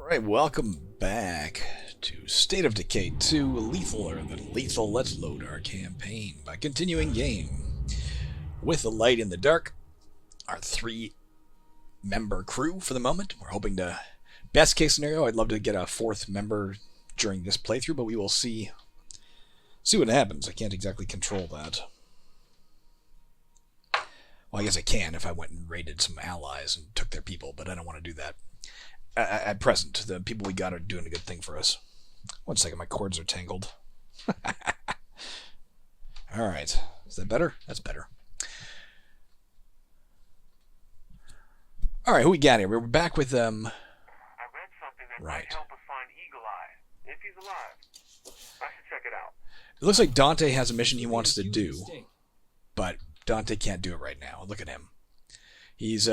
Alright, welcome back to State of Decay 2, Lethaler than Lethal. Let's load our campaign by continuing game. With the light in the dark, our 3-member crew for the moment. We're hoping to, best case scenario, I'd love to get a 4th member during this playthrough, but we will see what happens. I can't exactly control that. Well, I guess I can if I went and raided some allies and took their people, but I don't want to do that. At present, the people we got are doing a good thing for us. One second, my cords are tangled. Alright. Is that better? That's better. Alright, who we got here? We're back with, I read something that right. might help us find Eagle Eye, if he's alive. I should check it out. It looks like Dante has a mission he wants to do, but Dante can't do it right now. Look at him. He's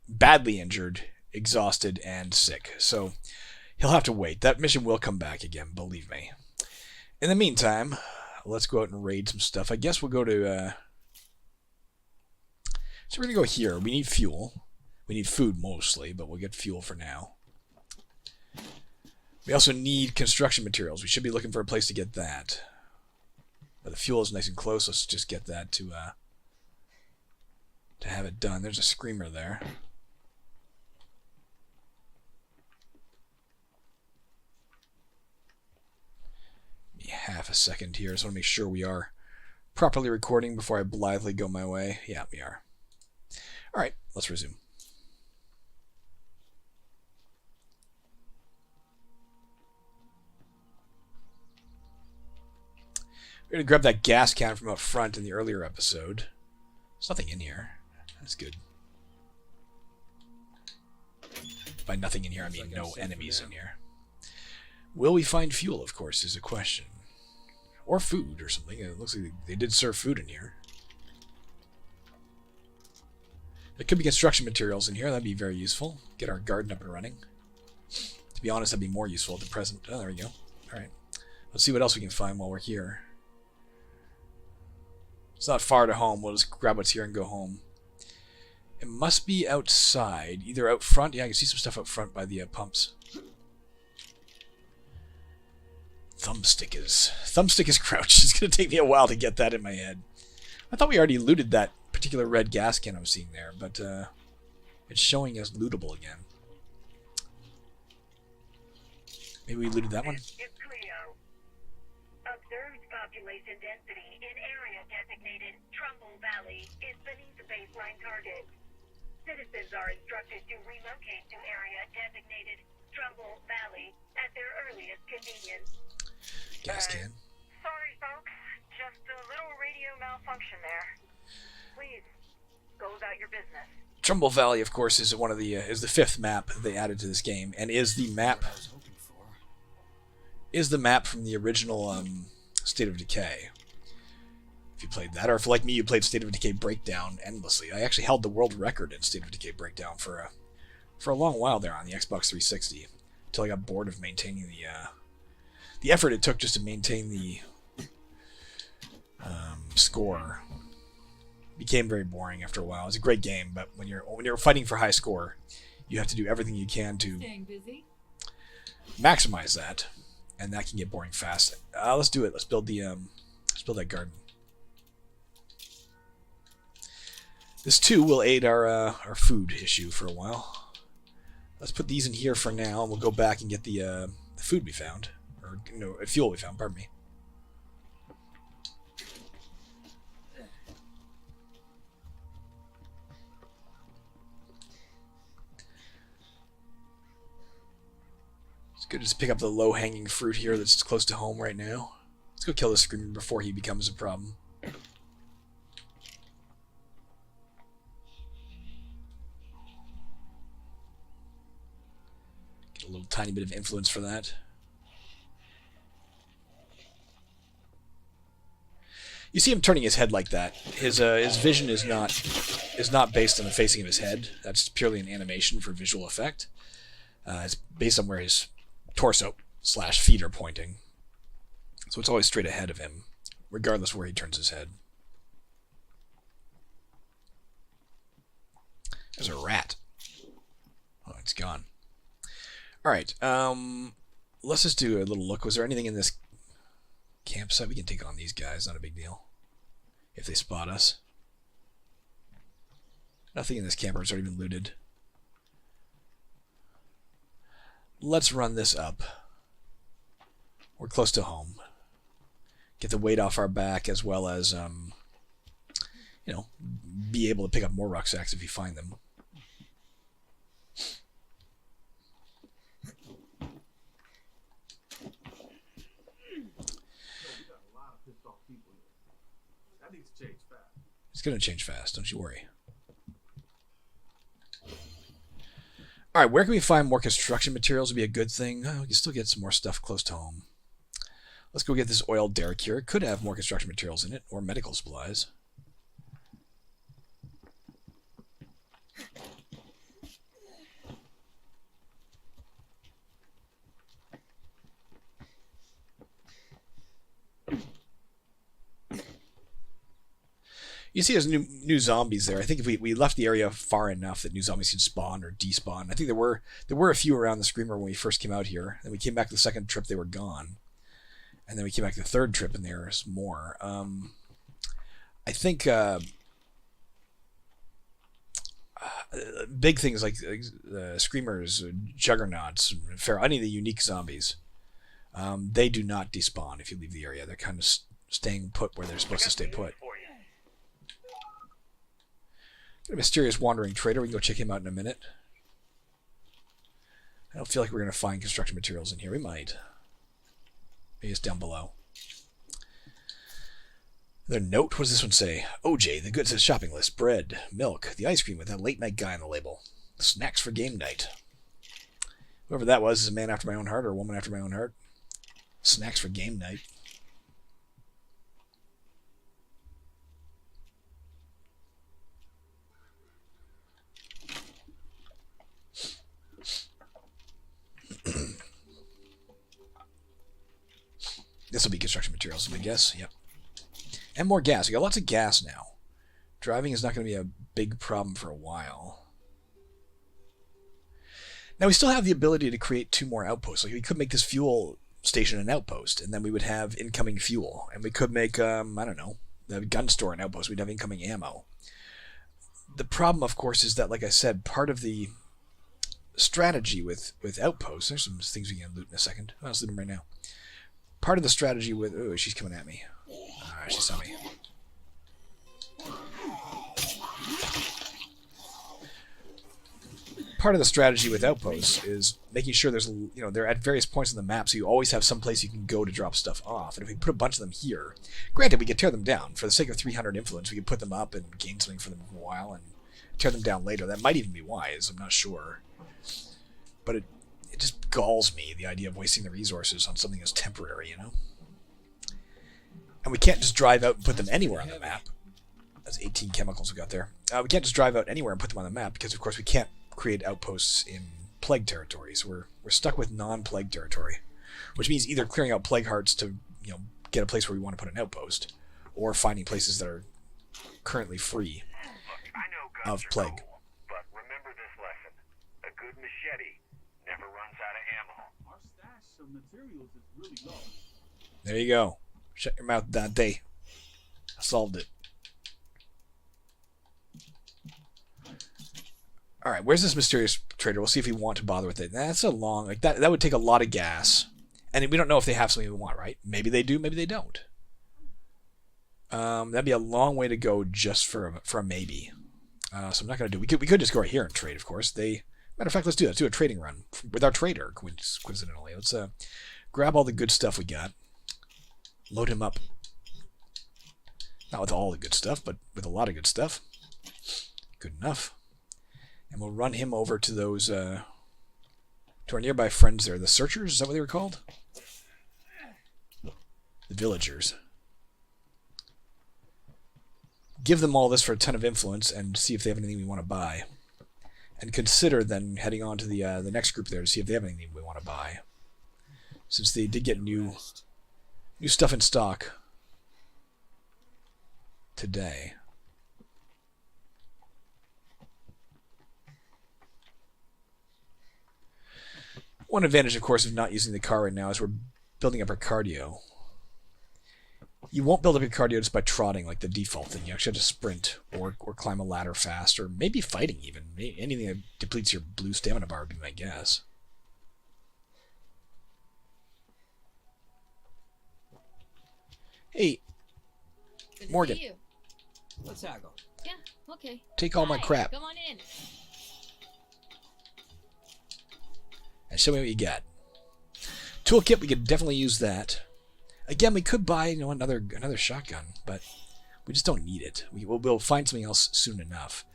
badly injured, exhausted, and sick, so he'll have to wait. That mission will come back again, believe me. In the meantime, let's go out and raid some stuff. I guess we'll go to so we're gonna go here. We need fuel. We need food mostly, but we'll get fuel for now. We also need construction materials. We should be looking for a place to get that. But the fuel is nice and close. Let's just get that to have it done. There's a screamer there. Half a second here. I just want to make sure we are properly recording before I blithely go my way. Yeah, we are. Alright, let's resume. We're going to grab that gas can from up front in the earlier episode. There's nothing in here. That's good. By nothing in here, I mean no enemies in here. Will we find fuel, of course, is a question. Or food or something. It looks like they did serve food in here. There could be construction materials in here. That'd be very useful. Get our garden up and running. To be honest, that'd be more useful at the present. Oh, there we go. Alright. Let's see what else we can find while we're here. It's not far to home. We'll just grab what's here and go home. It must be outside. Either out front. Yeah, I can see some stuff out front by the pumps. Thumbstick is crouched. It's going to take me a while to get that in my head. I thought we already looted that particular red gas can I was seeing there, but it's showing as lootable again. Maybe we looted that one? It's Cleo. Observed population density in area designated Trumbull Valley is beneath the baseline target. Citizens are instructed to relocate to area designated Trumbull Valley at their earliest convenience. Gas can. Sorry, folks. Just a little radio malfunction there. Please, go about your business. Trumbull Valley, of course, is one of the is the 5th map they added to this game, and is the map from the original State of Decay. If you played that, or if like me, you played State of Decay Breakdown endlessly. I actually held the world record in State of Decay Breakdown for a long while there on the Xbox 360, until I got bored of maintaining the effort it took just to maintain the score. Became very boring after a while. It's a great game, but when you're fighting for high score, you have to do everything you can to maximize that, and that can get boring fast. Let's do it. Let's build that garden. This too will aid our food issue for a while. Let's put these in here for now, and we'll go back and get the food we found, or no, fuel we found. Pardon me. It's good to just pick up the low-hanging fruit here that's close to home right now. Let's go kill this screamer before he becomes a problem. A little tiny bit of influence for that. You see him turning his head like that. His vision is not based on the facing of his head. That's purely an animation for visual effect. It's based on where his torso/feet are pointing. So it's always straight ahead of him, regardless of where he turns his head. There's a rat. Oh, it's gone. Alright, let's just do a little look. Was there anything in this campsite? We can take on these guys, not a big deal. If they spot us. Nothing in this camper has already been looted. Let's run this up. We're close to home. Get the weight off our back, as well as, you know, be able to pick up more rucksacks if you find them. It's going to change fast, don't you worry. Alright, where can we find more construction materials would be a good thing? Oh, we can still get some more stuff close to home. Let's go get this oil derrick here. It could have more construction materials in it, or medical supplies. You see there's new zombies there. I think if we left the area far enough that new zombies can spawn or despawn. I think there were a few around the Screamer when we first came out here. Then we came back the second trip, they were gone. And then we came back the third trip and there's more. I think big things like Screamers, Juggernauts, Feral, any of the unique zombies, they do not despawn if you leave the area. They're kind of staying put where they're supposed to stay put. A mysterious wandering trader. We can go check him out in a minute. I don't feel like we're going to find construction materials in here. We might. Maybe it's down below. The note, what does this one say? OJ, the goods shopping list. Bread, milk, the ice cream with that late night guy on the label. Snacks for game night. Whoever that was is a man after my own heart or a woman after my own heart. Snacks for game night. This will be construction materials, I guess. Yep. And more gas. We got lots of gas now. Driving is not going to be a big problem for a while. Now, we still have the ability to create 2 more outposts. Like, we could make this fuel station an outpost, and then we would have incoming fuel. And we could make, I don't know, a gun store an outpost. We'd have incoming ammo. The problem, of course, is that, like I said, part of the strategy with outposts... There's some things we can loot in a second. Let's loot them right now. Part of the strategy with... Oh, she's coming at me. She saw me. Part of the strategy with outposts is making sure there's, you know, they're at various points on the map, so you always have some place you can go to drop stuff off. And if we put a bunch of them here, granted, we could tear them down. For the sake of 300 influence, we could put them up and gain something for them for a while and tear them down later. That might even be wise. I'm not sure. But it just galls me, the idea of wasting the resources on something that's temporary, you know? And we can't just drive out and put them anywhere on the map. That's 18 chemicals we got there. We can't just drive out anywhere and put them on the map because, of course, we can't create outposts in plague territories. We're stuck with non-plague territory, which means either clearing out plague hearts to, you know, get a place where we want to put an outpost, or finding places that are currently free of plague. Cool, but remember this lesson: a good machete never runs out of ammo. Our stash of materials is really low. There you go. Shut your mouth, Dante. I solved it. Alright, where's this mysterious trader? We'll see if we want to bother with it. That's a long... Like that would take a lot of gas. And we don't know if they have something we want, right? Maybe they do, maybe they don't. That'd be a long way to go just for a maybe. So I'm not going to do... We could just go right here and trade, of course. Matter of fact, let's do that. Let's do a trading run with our trader, coincidentally. Let's grab all the good stuff we got. Load him up. Not with all the good stuff, but with a lot of good stuff. Good enough. And we'll run him over to those, to our nearby friends there. The Searchers? Is that what they were called? The Villagers. Give them all this for a ton of influence and see if they have anything we want to buy. And consider then heading on to the next group there to see if they have anything we want to buy. Since they did get new stuff in stock today. One advantage, of course, of not using the car right now is we're building up our cardio. You won't build up your cardio just by trotting like the default thing. You actually have to sprint or climb a ladder fast, or maybe fighting even. Anything that depletes your blue stamina bar would be my guess. Hey, Good to Morgan. see you. Let's haggle. Yeah, okay. Take all my Hi, crap Come on in. and show me what you got. Toolkit, we could definitely use that. Again, we could buy another shotgun, but we just don't need it. We'll find something else soon enough.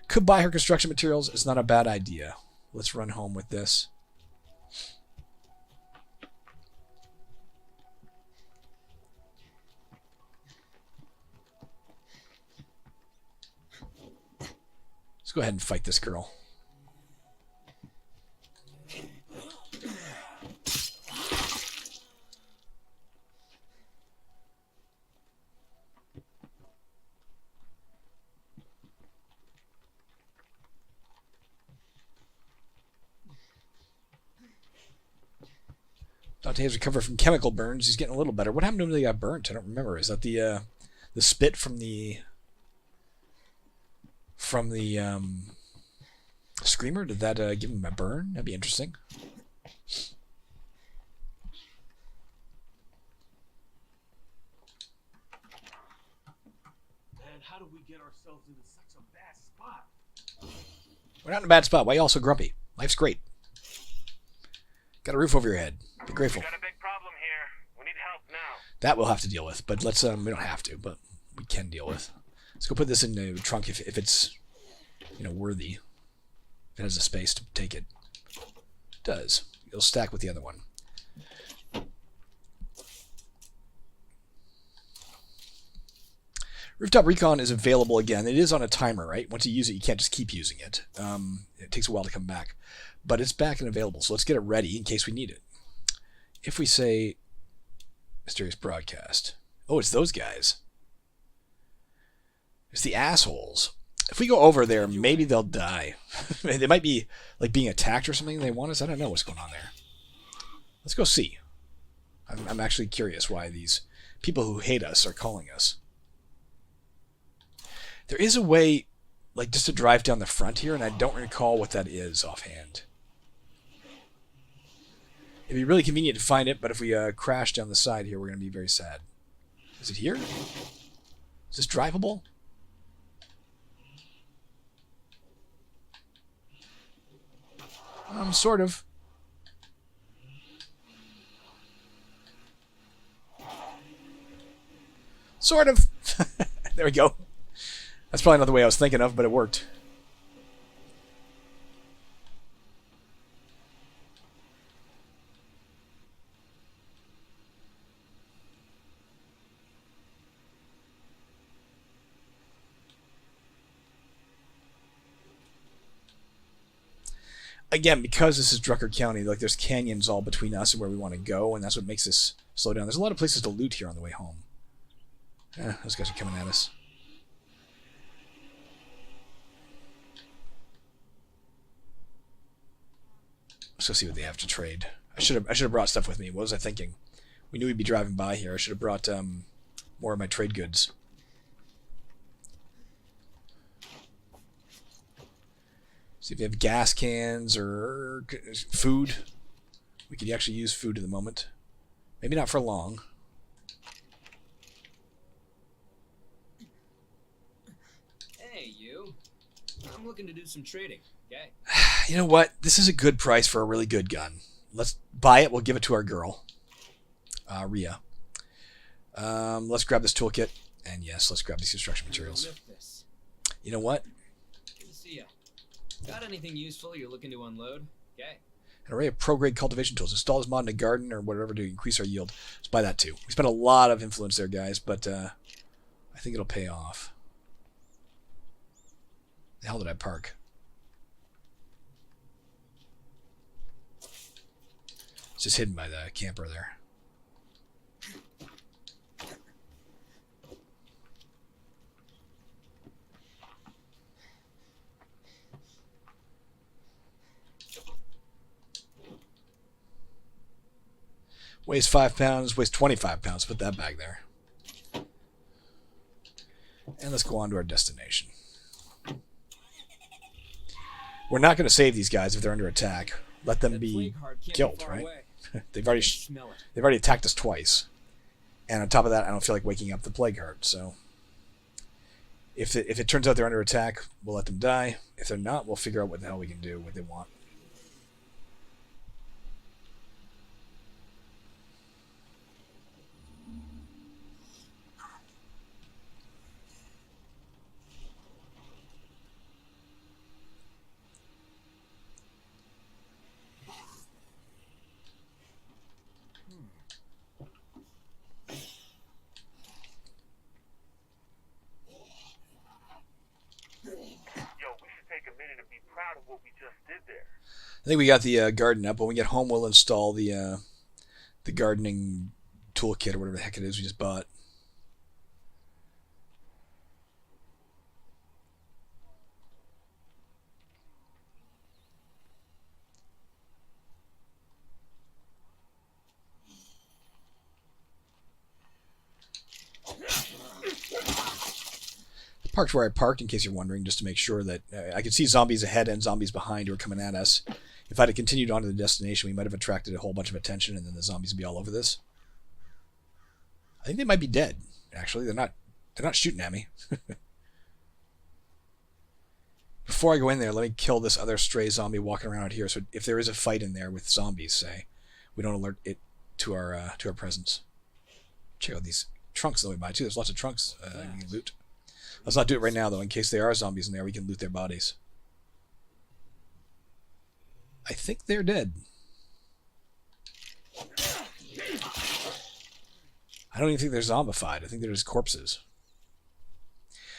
Could buy her construction materials. It's not a bad idea. Let's run home with this. Let's go ahead and fight this girl. Dante has recovered from chemical burns. He's getting a little better. What happened to him when he got burnt? I don't remember. Is that the spit from the screamer? Did that give him a burn? That'd be interesting. Man, how do we get ourselves into such a bad spot? We're not in a bad spot. Why are you all so grumpy? Life's great. Got a roof over your head. Be grateful. Got a big problem here. We need help now. That we'll have to deal with, but let's we don't have to, but we can deal with. Let's go put this in the trunk if it's worthy. If it has a space to take it. It does. It'll stack with the other one. Rooftop Recon is available again. It is on a timer, right? Once you use it, you can't just keep using it. It takes a while to come back. But it's back and available, so let's get it ready in case we need it. If we say mysterious broadcast. Oh, it's those guys. It's the assholes. If we go over there, maybe they'll die. They might be like being attacked or something. They want us. I don't know what's going on there. Let's go see. I'm actually curious why these people who hate us are calling us. There is a way, like, just to drive down the front here, and I don't recall what that is offhand. It'd be really convenient to find it, but if we crash down the side here, we're going to be very sad. Is it here? Is this drivable? Sort of. Sort of. There we go. That's probably not the way I was thinking of, but it worked. Again, because this is Drucker County, like there's canyons all between us and where we want to go, and that's what makes this slow down. There's a lot of places to loot here on the way home. Those guys are coming at us. Let's go see what they have to trade. I should have brought stuff with me. What was I thinking? We knew we'd be driving by here. I should have brought more of my trade goods. See if they have gas cans or food. We could actually use food at the moment. Maybe not for long. Hey, you. I'm looking to do some trading, okay? You know what? This is a good price for a really good gun. Let's buy it. We'll give it to our girl, Rhea. Let's grab this toolkit. And yes, let's grab these construction materials. Lift this. You know what? Good to see ya. Got anything useful you're looking to unload? Okay. An array of pro-grade cultivation tools. Install this mod in a garden or whatever to increase our yield. Let's buy that too. We spent a lot of influence there, guys, but I think it'll pay off. The hell did I park? It's just hidden by the camper there. Weighs 5 pounds, weighs 25 pounds. Put that bag there. And let's go on to our destination. We're not going to save these guys if they're under attack. Let them be killed, right? they've already attacked us twice. And on top of that, I don't feel like waking up the plague heart. So if it turns out they're under attack, we'll let them die. If they're not, we'll figure out what the hell we can do, what they want. Proud of what we just did there. I think we got the garden up. When we get home, we'll install the gardening toolkit or whatever the heck it is we just bought. Parked where I parked, in case you're wondering, just to make sure that I could see zombies ahead and zombies behind who are coming at us. If I'd have continued on to the destination, we might have attracted a whole bunch of attention, and then the zombies would be all over this. I think they might be dead. Actually, they're not shooting at me. Before I go in there, let me kill this other stray zombie walking around out here. So if there is a fight in there with zombies, say, we don't alert it to our presence. Check out these trunks that we buy too. There's lots of trunks you can loot. Let's not do it right now, though, in case there are zombies in there. We can loot their bodies. I think they're dead. I don't even think they're zombified. I think they're just corpses.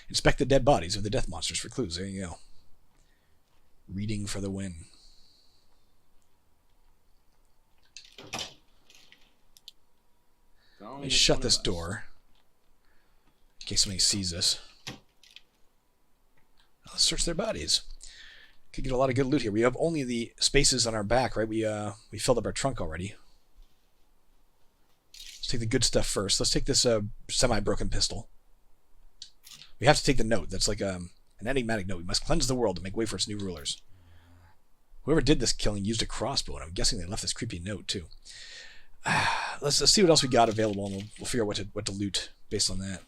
Inspect the dead bodies of the death monsters for clues. There you go. Reading for the win. Let me shut this door in case somebody sees us. Let's search their bodies. Could get a lot of good loot here. We have only the spaces on our back, right? We filled up our trunk already. Let's take the good stuff first. Let's take this semi-broken pistol. We have to take the note. That's like an enigmatic note. We must cleanse the world to make way for its new rulers. Whoever did this killing used a crossbow, and I'm guessing they left this creepy note too. Let's see what else we got available, and we'll figure out what to loot based on that.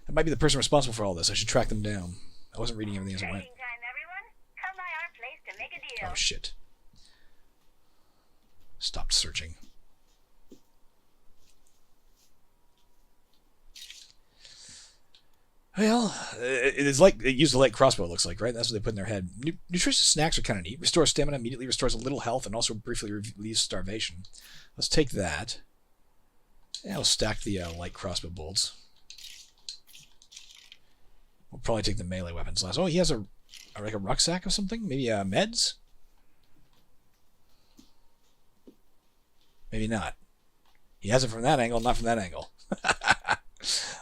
That might be the person responsible for all this. I should track them down. I wasn't reading everything as I went. Time, everyone. Come by our place to make a deal. Oh, shit. Stopped searching. Well, it's like it used a light crossbow, it looks like, right? That's what they put in their head. Nutritious snacks are kind of neat. Restores stamina, immediately restores a little health, and also briefly relieves starvation. Let's take that. And we'll stack the light crossbow bolts. We'll probably take the melee weapons last. Oh, he has like a rucksack of something? Maybe meds? Maybe not. He has it from that angle, not from that angle.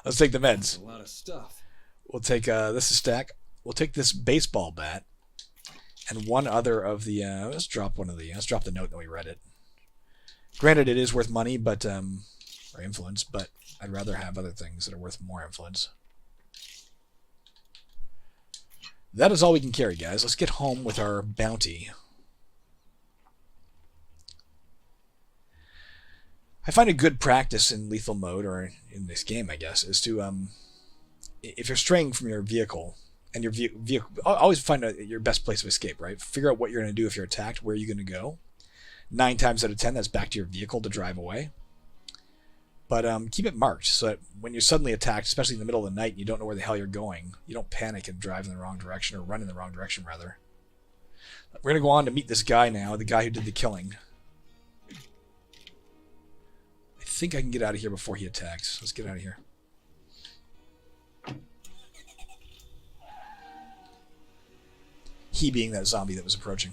Let's take the meds. That's a lot of stuff. We'll take this is stack. We'll take this baseball bat and one other of the. Let's drop one of the. Let's drop the note that we read it. Granted, it is worth money, but or influence, but I'd rather have other things that are worth more influence. That is all we can carry, guys. Let's get home with our bounty. I find a good practice in lethal mode, or in this game, I guess, is to, if you're straying from your vehicle, and your vehicle, always find your best place of escape, right? Figure out what you're going to do if you're attacked, where you're going to go. 9 times out of 10, that's back to your vehicle to drive away. But keep it marked, so that when you're suddenly attacked, especially in the middle of the night, and you don't know where the hell you're going, you don't panic and drive in the wrong direction, or run in the wrong direction, rather. We're going to go on to meet this guy now, the guy who did the killing. I think I can get out of here before he attacks. Let's get out of here. He being that zombie that was approaching.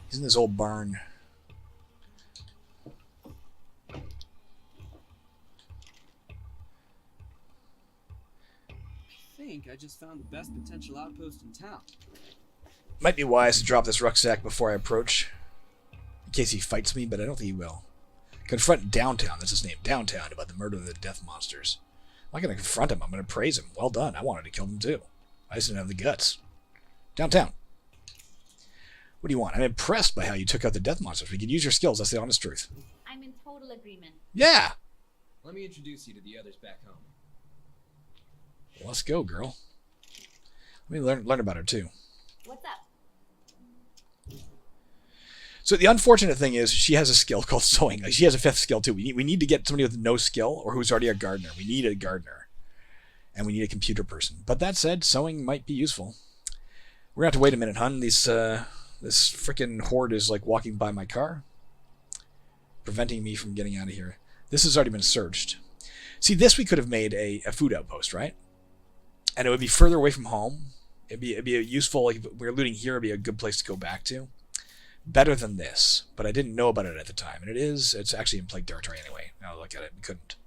He's in this old barn. think I just found the best potential outpost in town. Might be wise to drop this rucksack before I approach, in case he fights me, but I don't think he will. Confront Downtown, that's his name, Downtown, about the murder of the death monsters. I'm not going to confront him, I'm going to praise him. Well done, I wanted to kill them too. I just didn't have the guts. Downtown. What do you want? I'm impressed by how you took out the death monsters. We could use your skills, that's the honest truth. I'm in total agreement. Yeah! Let me introduce you to the others back home. Let's go, girl. Let me learn about her too. What's up? So the unfortunate thing is she has a skill called sewing. Like, she has a 5th skill too. We need to get somebody with no skill or who's already a gardener. We need a gardener. And we need a computer person. But that said, sewing might be useful. We're going to have to wait a minute, hun. This freaking horde is like walking by my car, preventing me from getting out of here. This has already been searched. See, this we could have made a food outpost, right? And it would be further away from home. It'd be a useful, like, if we're looting here, it'd be a good place to go back to. Better than this, but I didn't know about it at the time. And it's actually in plague territory anyway. Now look at it, we couldn't.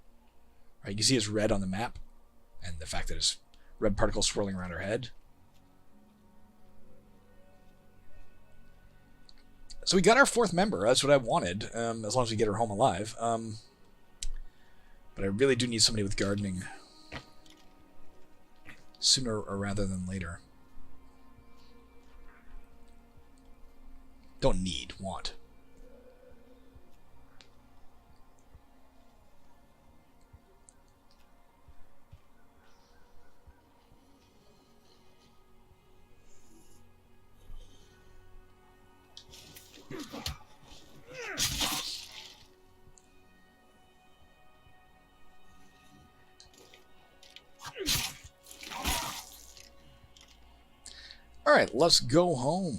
Right, you can see it's red on the map, and the fact that it's red particles swirling around her head. So we got our 4th member, that's what I wanted, as long as we get her home alive. But I really do need somebody with gardening. Sooner or rather than later. Don't need, want. Alright, let's go home.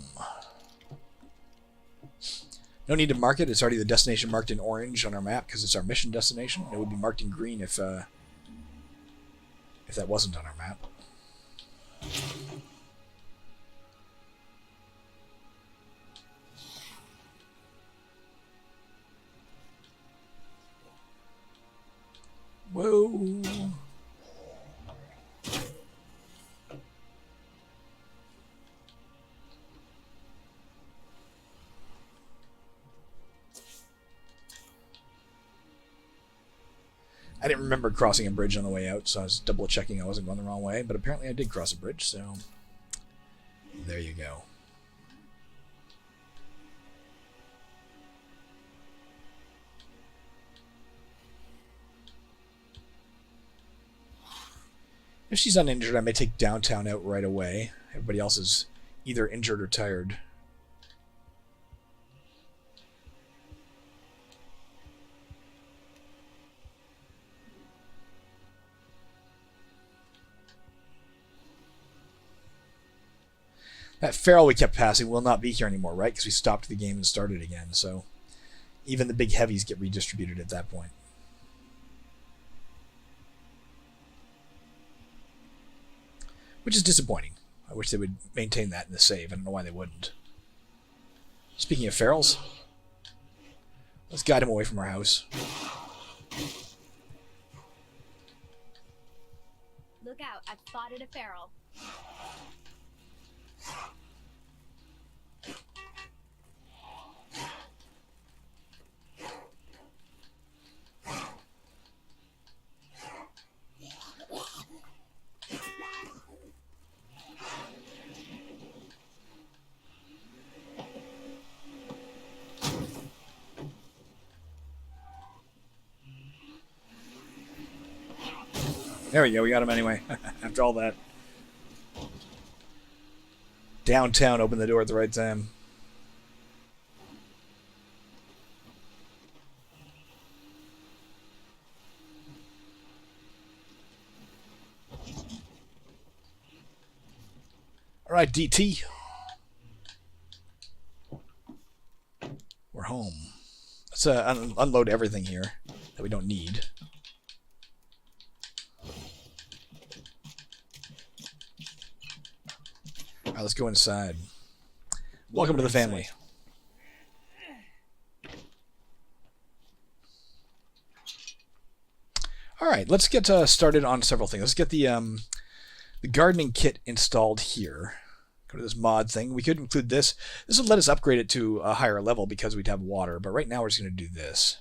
No need to mark it. It's already the destination marked in orange on our map because it's our mission destination. It would be marked in green if that wasn't on our map. Whoa. I didn't remember crossing a bridge on the way out, so I was double checking I wasn't going the wrong way, but apparently I did cross a bridge, so there you go. If she's uninjured, I may take Downtown out right away. Everybody else is either injured or tired. That feral we kept passing will not be here anymore, right? Because we stopped the game and started again, so even the big heavies get redistributed at that point. Which is disappointing. I wish they would maintain that in the save. I don't know why they wouldn't. Speaking of ferals, let's guide him away from our house. Look out, I've spotted a feral. There we go, we got him anyway. After all that. Downtown opened the door at the right time. Alright, DT. We're home. Let's unload everything here that we don't need. Alright, let's go inside. Welcome to the family. Alright, let's get started on several things. Let's get the the gardening kit installed here. Go to this mod thing. We could include this. This would let us upgrade it to a higher level because we'd have water. But right now we're just going to do this.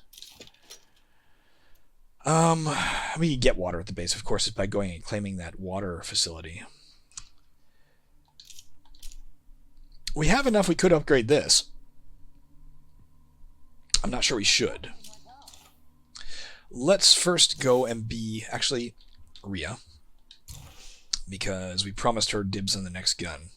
We can get water at the base, of course, is by going and claiming that water facility. We have enough. We could upgrade this. I'm not sure we should. Let's first go and be actually Rhea, because we promised her dibs on the next gun.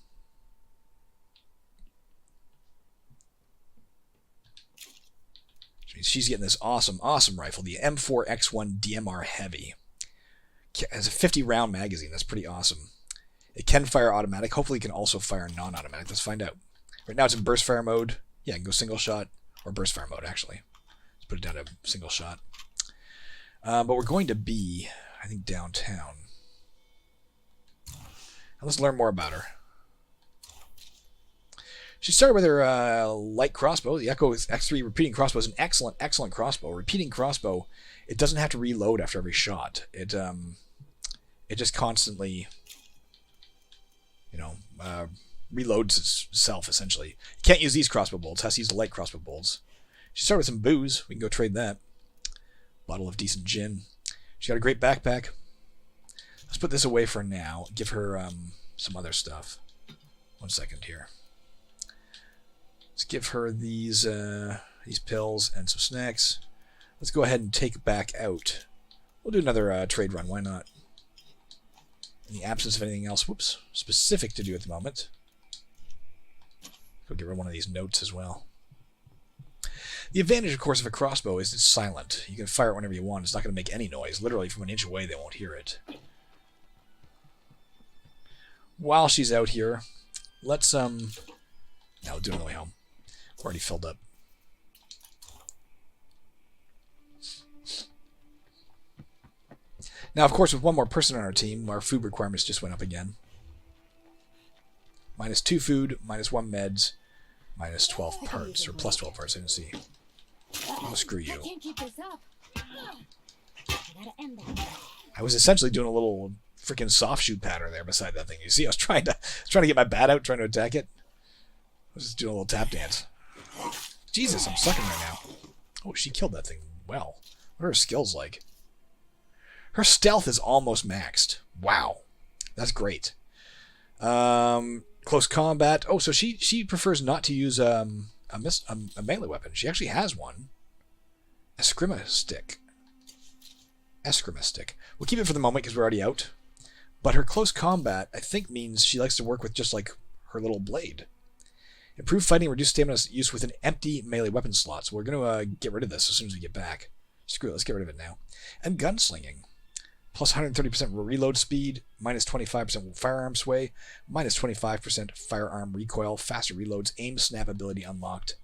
She's getting this awesome rifle, the M4X1 DMR Heavy. It has a 50-round magazine. That's pretty awesome. It can fire automatic. Hopefully it can also fire non-automatic. Let's find out. Right now it's in burst fire mode. Yeah, I can go single shot, or burst fire mode, actually. Let's put it down to single shot. But we're going to be, I think, downtown. Now let's learn more about her. She started with her light crossbow. The Echo X3 repeating crossbow is an excellent crossbow. Repeating crossbow, it doesn't have to reload after every shot. It just constantly, reloads itself, essentially. You can't use these crossbow bolts. It has to use the light crossbow bolts. She started with some booze. We can go trade that. Bottle of decent gin. She got a great backpack. Let's put this away for now. Give her some other stuff. 1 second here. Let's give her these pills and some snacks. Let's go ahead and take back out. We'll do another trade run. Why not? In the absence of anything else, specific to do at the moment. Go get rid of one of these notes as well. The advantage, of course, of a crossbow is it's silent. You can fire it whenever you want. It's not going to make any noise. Literally, from an inch away, they won't hear it. While she's out here, let's now we'll do it on the way home. We're already filled up. Now, of course, with one more person on our team, our food requirements just went up again. -2 food, -1 meds, -12 parts, or +12 parts, I didn't see. Oh, screw you. I can't keep this up. I gotta end that. I was essentially doing a little freaking soft shoot pattern there beside that thing. You see, I was trying to get my bat out, trying to attack it. I was just doing a little tap dance. Jesus, I'm sucking right now. Oh, she killed that thing well. What are her skills like? Her stealth is almost maxed. Wow. That's great. Close combat. Oh, so she prefers not to use a melee weapon. She actually has one. Eskrima stick. We'll keep it for the moment because we're already out. But her close combat, I think, means she likes to work with just like her little blade. Improved fighting, reduced stamina use with an empty melee weapon slot. So we're going to get rid of this as soon as we get back. Screw it, let's get rid of it now. And gunslinging. Plus 130% reload speed, -25% firearm sway, -25% firearm recoil, faster reloads, aim snap ability unlocked.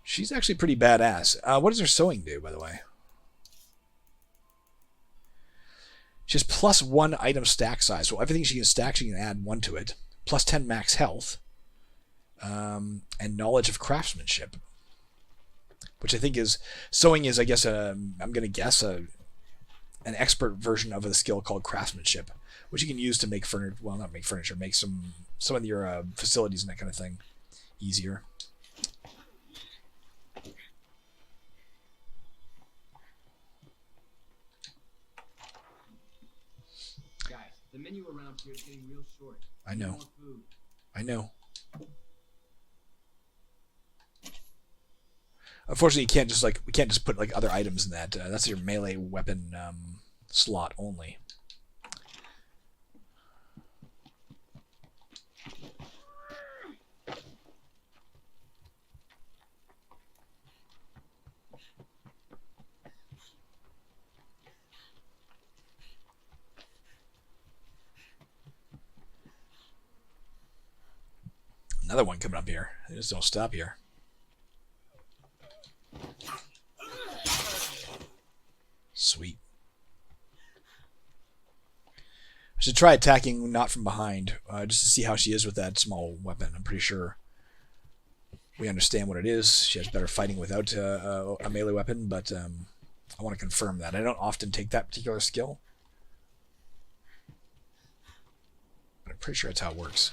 She's actually pretty badass. What does her sewing do, by the way? She has +1 item stack size, so everything she can stack, she can add 1 to it. +10 max health. And knowledge of craftsmanship, which I think is sewing is, I guess, I'm going to guess an expert version of a skill called craftsmanship, which you can use to make furniture. Well, not make furniture, make some of your facilities and that kind of thing easier. Guys, the menu around here is getting real short. I know. I know. Unfortunately, we can't just put like other items in that. That's your melee weapon slot only. Another one coming up here. They just don't stop here. Sweet. I should try attacking not from behind, just to see how she is with that small weapon. I'm pretty sure we understand what it is. She has better fighting without a melee weapon, but I want to confirm that. I don't often take that particular skill. Pretty sure that's how it works.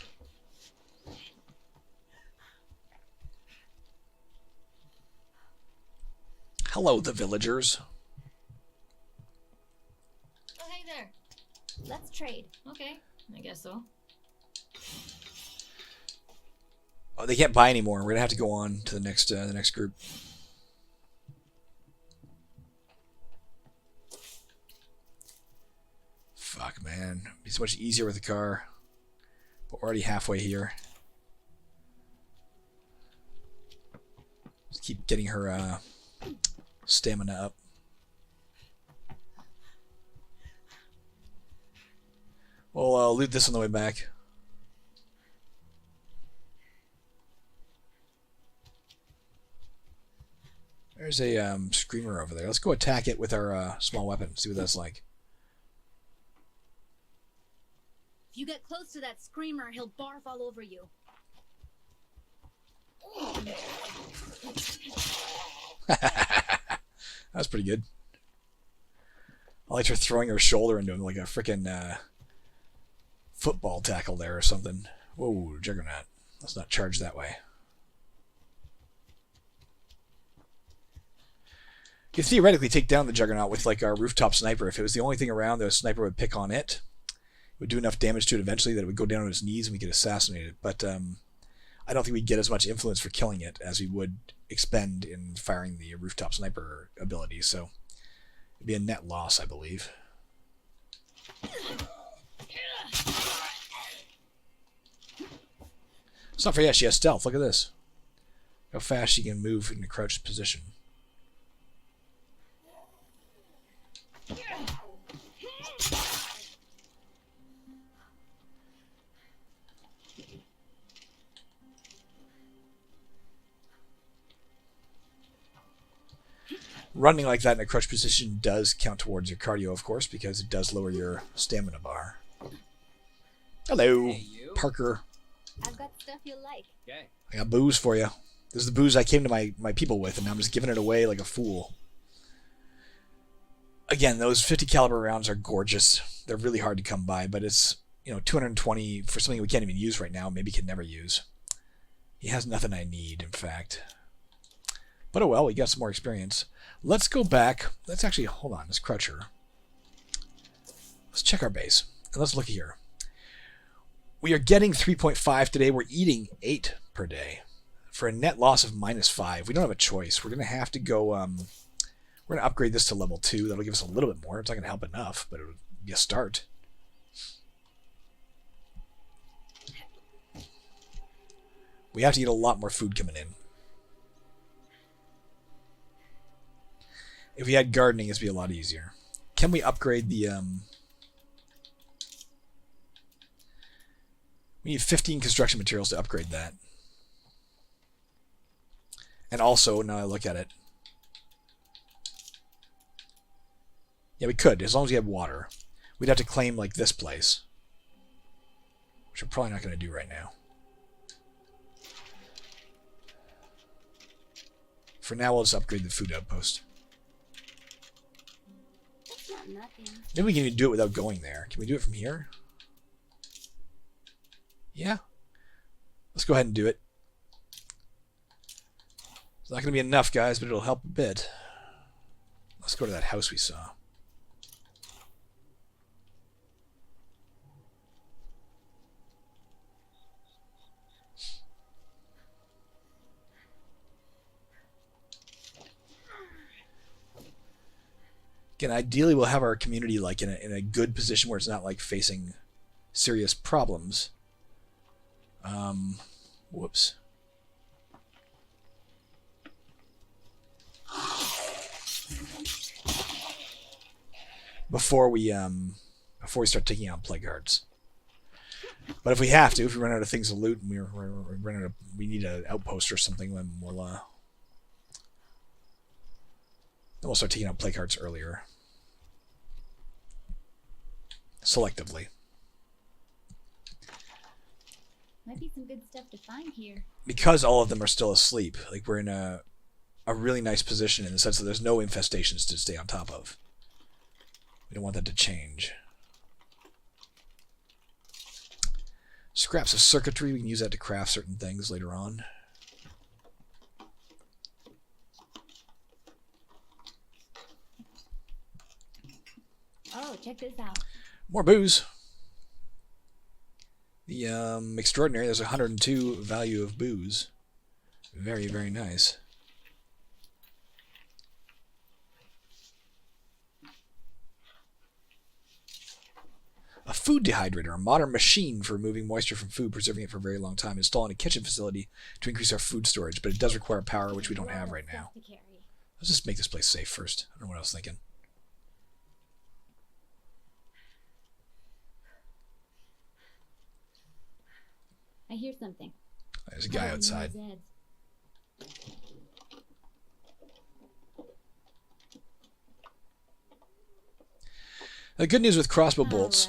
Hello, the villagers. Oh, hey there. Let's trade. Okay, I guess so. Oh, they can't buy anymore. We're gonna have to go on to the next group. Fuck, man. It'd be so much easier with a car. But we're already halfway here. Just keep getting her stamina up. We'll loot this on the way back. There's a screamer over there. Let's go attack it with our small weapon. See what that's like. If you get close to that screamer, he'll barf all over you. That's pretty good. I liked her throwing her shoulder into him like a freaking football tackle there or something. Whoa, Juggernaut. Let's not charge that way. You could theoretically take down the Juggernaut with like our rooftop sniper. If it was the only thing around, the sniper would pick on it. It would do enough damage to it eventually that it would go down on its knees and we could assassinate it. But I don't think we'd get as much influence for killing it as we would expend in firing the rooftop sniper ability. So it'd be a net loss, I believe. Let's not forget she has stealth. Look at this. How fast she can move in a crouched position. Running like that in a crouched position does count towards your cardio, of course, because it does lower your stamina bar. Hello, Hey, you. Parker. I've got stuff you'll like. Okay. I got booze for you. This is the booze I came to my people with, and I'm just giving it away like a fool. Again, those 50 caliber rounds are gorgeous. They're really hard to come by, but it's, 220 for something we can't even use right now, maybe can never use. He has nothing I need, in fact. But oh well, we got some more experience. Let's go back. Let's actually, hold on, let's crouch her. Let's check our base. And let's look here. We are getting 3.5 today. We're eating 8 per day. For a net loss of -5. We don't have a choice. We're going to have to go, we're going to upgrade this to level 2. That'll give us a little bit more. It's not going to help enough, but it'll be a start. We have to get a lot more food coming in. If we had gardening, it'd be a lot easier. Can we upgrade the... We need 15 construction materials to upgrade that. And also, now I look at it... Yeah, we could, as long as we have water. We'd have to claim, like, this place. Which we're probably not going to do right now. For now, we'll just upgrade the food outpost. That's not nothing. Maybe we can even do it without going there. Can we do it from here? Yeah. Let's go ahead and do it. It's not going to be enough, guys, but it'll help a bit. Let's go to that house we saw. Again, ideally we'll have our community like in a good position where it's not like facing serious problems. Whoops. Before we start taking out plague hearts. But if we have to, if we run out of things to loot and we need an outpost or something, then we'll start taking out plague hearts earlier. Selectively. Might be some good stuff to find here. Because all of them are still asleep, like we're in a really nice position in the sense that there's no infestations to stay on top of. We don't want that to change. Scraps of circuitry, we can use that to craft certain things later on. Oh, check this out. More booze. The extraordinary, there's 102 value of booze. Very, very nice. A food dehydrator, a modern machine for removing moisture from food, preserving it for a very long time. Installed in a kitchen facility to increase our food storage, but it does require power, which we don't have right now. Let's just make this place safe first. I don't know what I was thinking. I hear something. There's a guy outside. The good news with crossbow bolts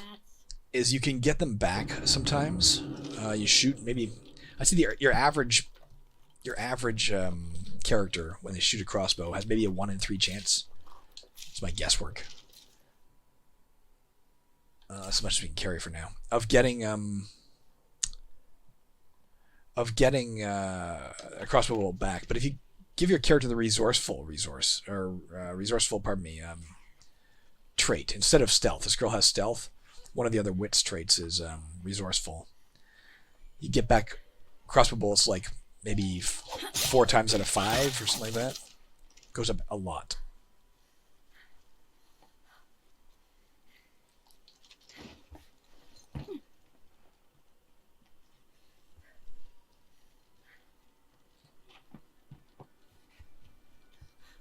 is you can get them back sometimes. You shoot maybe. I see your average character when they shoot a crossbow has maybe a 1 in 3 chance. It's my guesswork. That's as much as we can carry for now. Of getting a crossbow bolt back, but if you give your character the resourceful trait instead of stealth. This girl has stealth. One of the other wits traits is resourceful. You get back crossbow bolts like maybe 4 times out of 5 or something like that. Goes up a lot.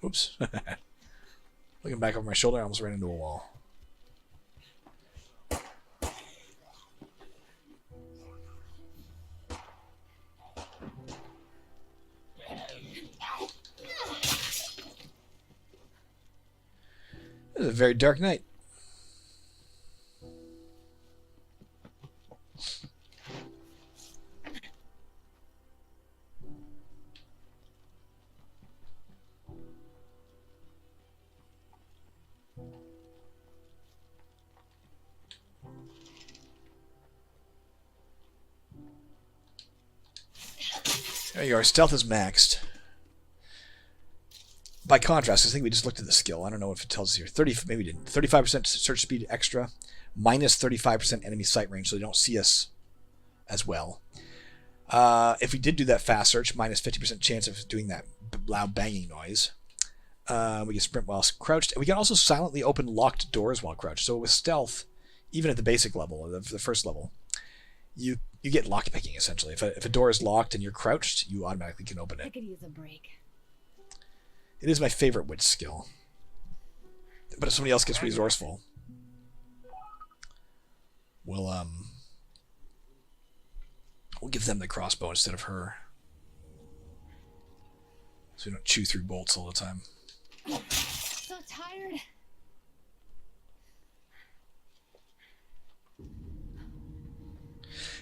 Oops. Looking back over my shoulder, I almost ran into a wall. It was a very dark night. There you are. Stealth is maxed. By contrast, I think we just looked at the skill. I don't know if it tells us here. 30, maybe we didn't. 35% search speed extra, minus 35% enemy sight range, so they don't see us as well. If we did do that fast search, minus 50% chance of doing that loud banging noise. We can sprint while crouched. And we can also silently open locked doors while crouched. So with stealth, even at the basic level, or the first level, you get lockpicking essentially. If a door is locked and you're crouched, you automatically can open it. I could use a break. It is my favorite witch skill. But if somebody else gets resourceful, we'll give them the crossbow instead of her. So we don't chew through bolts all the time. So tired.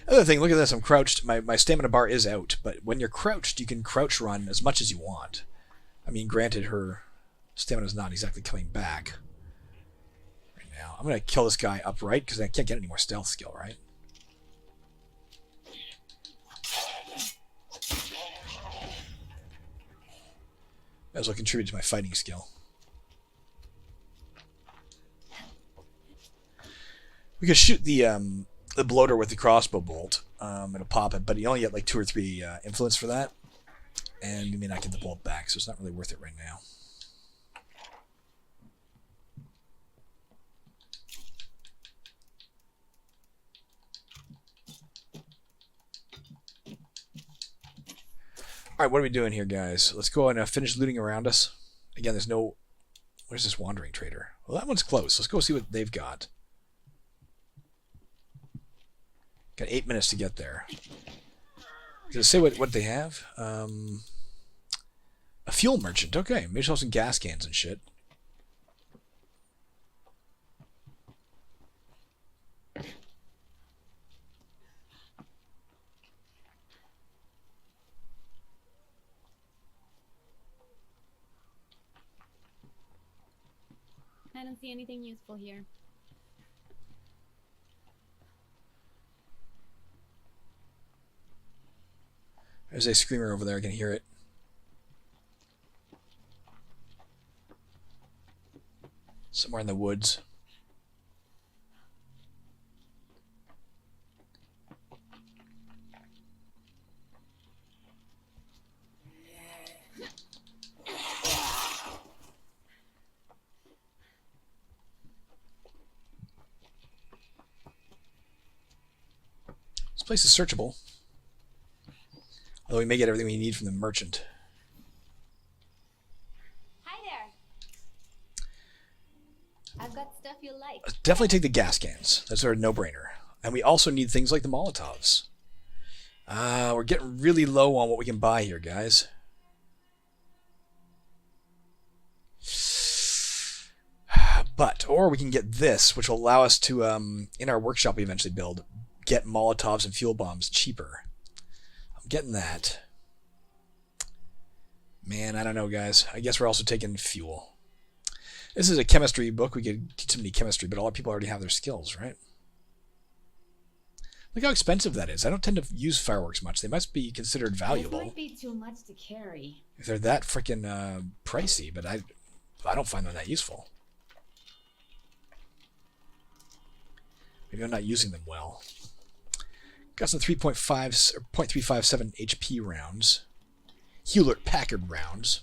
Other thing, look at this. I'm crouched. My stamina bar is out, but when you're crouched, you can crouch run as much as you want. I mean, granted, her stamina is not exactly coming back right now. I'm going to kill this guy upright because I can't get any more stealth skill, right? Might as well contribute to my fighting skill. We could shoot the bloater with the crossbow bolt. It'll pop it, but you only get like 2 or 3 influence for that. And you may not get the bolt back, so it's not really worth it right now. Alright, what are we doing here, guys? Let's go and finish looting around us. Again, there's no... Where's this wandering trader? Well, that one's close. Let's go see what they've got. Got 8 minutes to get there. Does it say what they have? A fuel merchant. Okay, maybe sell some gas cans and shit. I don't see anything useful here. There's a screamer over there. I can hear it. Somewhere in the woods. This place is searchable. Although we may get everything we need from the merchant. Hi there. I've got stuff you'll like. Definitely take the gas cans. That's a no-brainer. And we also need things like the Molotovs. We're getting really low on what we can buy here, guys. Or we can get this, which will allow us to, in our workshop we eventually build, get Molotovs and fuel bombs cheaper. I'm getting that. Man, I don't know, guys. I guess we're also taking fuel. This is a chemistry book. We could teach somebody chemistry, but a lot of people already have their skills, right? Look how expensive that is. I don't tend to use fireworks much. They must be considered valuable. This might be too much to carry. If they're that freaking pricey, but I don't find them that useful. Maybe I'm not using them well. Got some 3.5 or 0.357 HP rounds. Hewlett Packard rounds.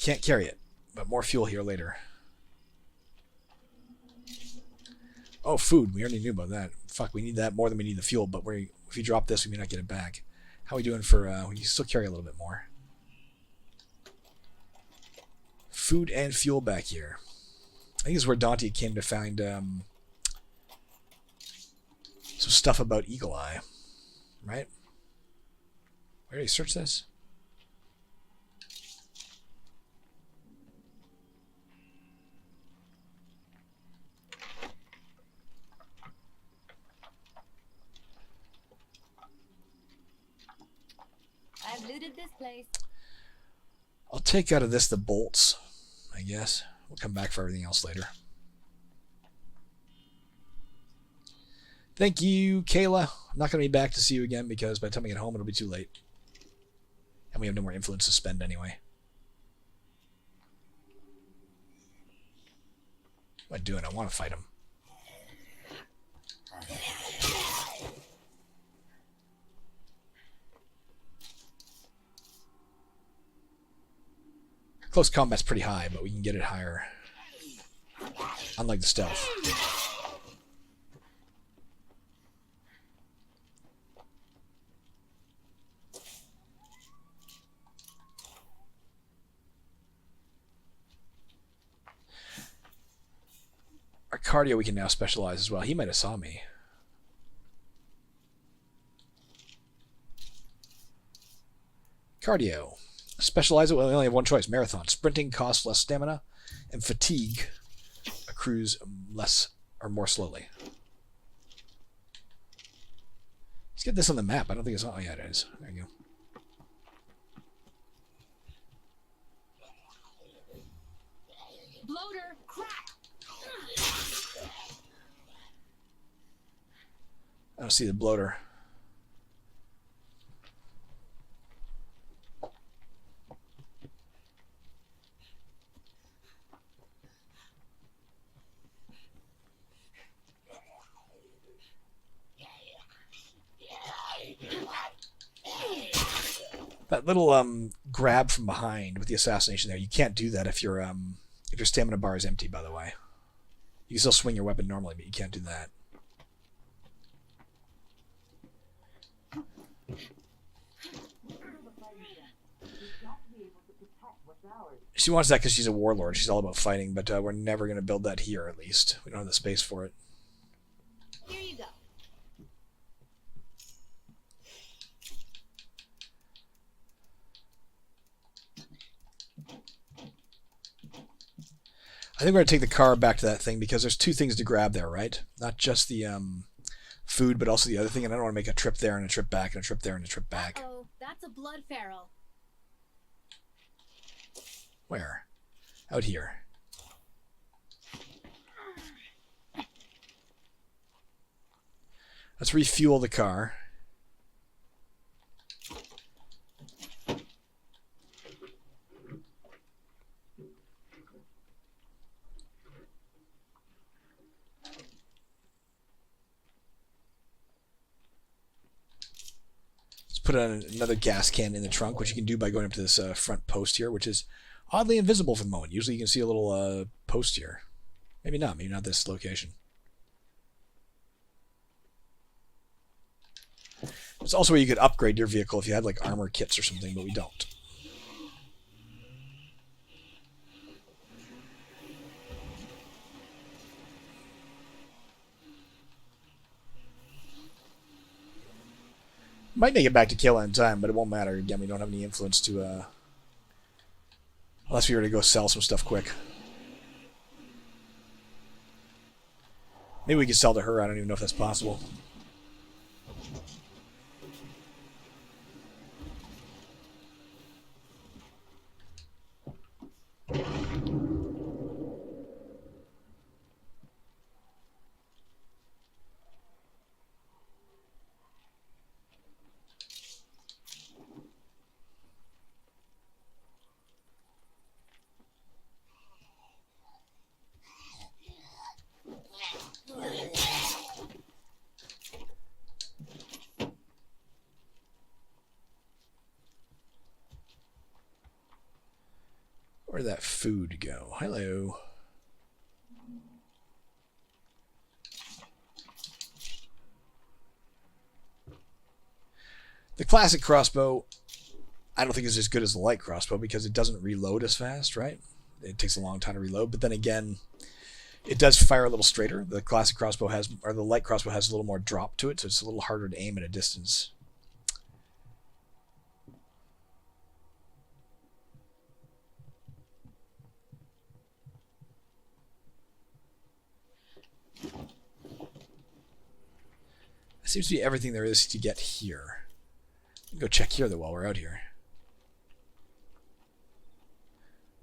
Can't carry it, but more fuel here later. Oh, food. We already knew about that. Fuck, we need that more than we need the fuel, but if you drop this, we may not get it back. How are we doing for... we can still carry a little bit more. Food and fuel back here. I think this is where Dante came to find some stuff about Eagle Eye. Right? Where did he search this? I've looted this place. I'll take out of this the bolts, I guess. We'll come back for everything else later. Thank you, Kayla. I'm not going to be back to see you again because by the time I get home, it'll be too late. And we have no more influence to spend anyway. What am I doing? I want to fight him. Close combat's pretty high, but we can get it higher. Unlike the stealth. Our cardio we can now specialize as well. He might have saw me. Cardio. Specialize it. Well, we only have one choice. Marathon. Sprinting costs less stamina, and fatigue accrues less or more slowly. Let's get this on the map. I don't think it's on. Oh, yeah, it is. There you go. Bloater, crack! I don't see the bloater. That little grab from behind with the assassination there, you can't do that if your stamina bar is empty, by the way. You can still swing your weapon normally, but you can't do that. She wants that because she's a warlord. She's all about fighting, but we're never going to build that here, at least. We don't have the space for it. Here you go. I think we're going to take the car back to that thing because there's two things to grab there, right? Not just the food, but also the other thing. And I don't want to make a trip there and a trip back and a trip there and a trip back. Uh-oh, that's a blood feral. Where? Out here. Let's refuel the car. Put another gas can in the trunk, which you can do by going up to this front post here, which is oddly invisible for the moment. Usually you can see a little post here. Maybe not this location. It's also where you could upgrade your vehicle if you had like armor kits or something, but we don't. Might make it back to kill in time, but it won't matter. Again, we don't have any influence to, unless we were to go sell some stuff quick. Maybe we could sell to her. I don't even know if that's possible. Where'd that food go? Hello. The classic crossbow, I don't think is as good as the light crossbow because it doesn't reload as fast, right? It takes a long time to reload, but then again, it does fire a little straighter. The classic crossbow has, or the light crossbow has a little more drop to it, so it's a little harder to aim at a distance. That seems to be everything there is to get here. Go check here though while we're out here.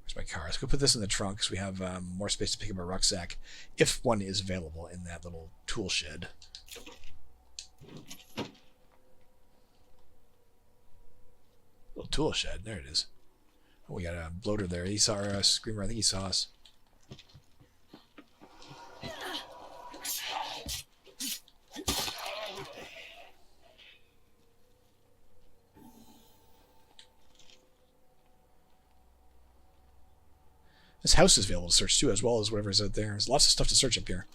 Where's my car? Let's go put this in the trunk because we have more space to pick up our rucksack if one is available in that little tool shed. Little tool shed. There it is. Oh, we got a bloater there. He saw our screamer. I think he saw us. This house is available to search too, as well as whatever's out there. There's lots of stuff to search up here.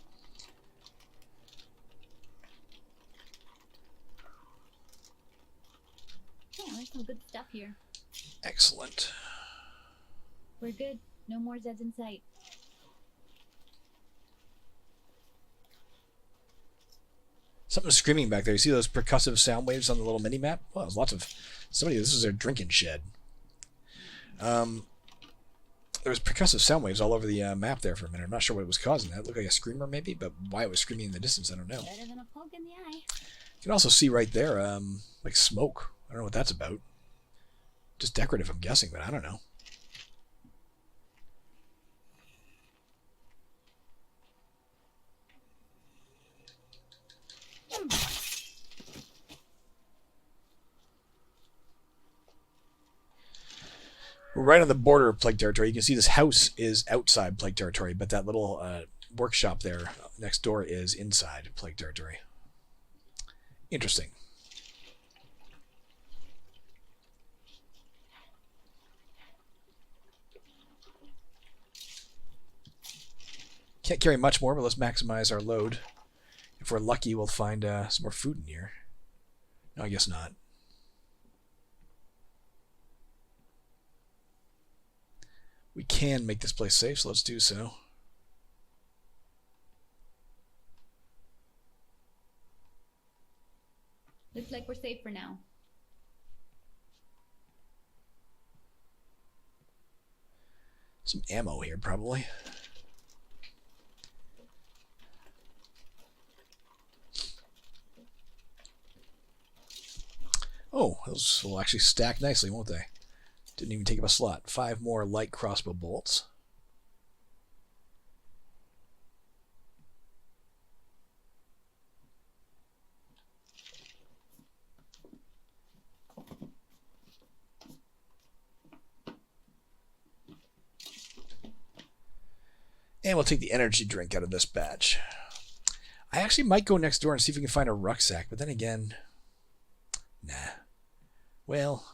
Yeah, there's some good stuff here. Excellent. We're good. No more Zeds in sight. Something's screaming back there. You see those percussive sound waves on the little mini map? Well, there's lots of somebody. This is their drinking shed. There was percussive sound waves all over the map there for a minute. I'm not sure what was causing that. It looked like a screamer maybe, but why it was screaming in the distance, I don't know. Better than a poke in the eye. You can also see right there, like smoke. I don't know what that's about. Just decorative, I'm guessing, but I don't know. We're right on the border of Plague Territory. You can see this house is outside Plague Territory, but that little workshop there next door is inside Plague Territory. Interesting. Can't carry much more, but let's maximize our load. If we're lucky, we'll find some more food in here. No, I guess not. We can make this place safe, so let's do so. Looks like we're safe for now. Some ammo here, probably. Oh, those will actually stack nicely, won't they? Didn't even take up a slot. 5 more light crossbow bolts. And we'll take the energy drink out of this batch. I actually might go next door and see if we can find a rucksack, but then again, nah. Well,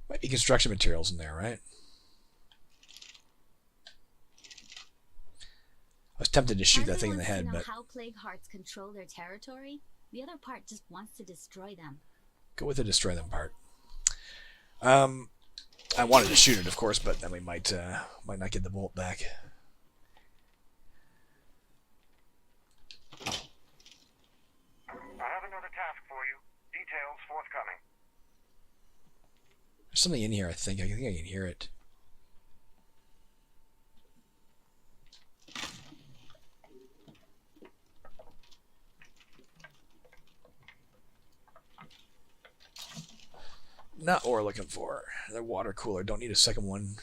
might be construction materials in there, right? I was tempted to shoot that thing in the head, but how plague hearts control their territory. The other part just wants to destroy them. Go with the destroy them part. I wanted to shoot it, of course, but then we might not get the bolt back. I have another task for you. Details forthcoming. There's something in here, I think. I think I can hear it. Not what we're looking for. The water cooler. Don't need a second one.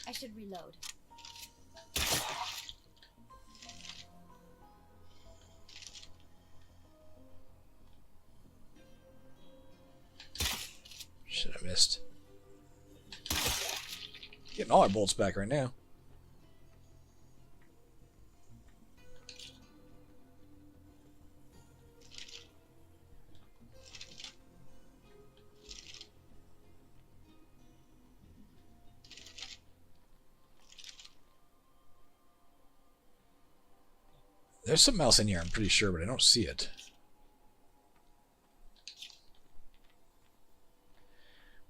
I should reload. Shit, I missed. Getting all our bolts back right now. There's something else in here, I'm pretty sure, but I don't see it.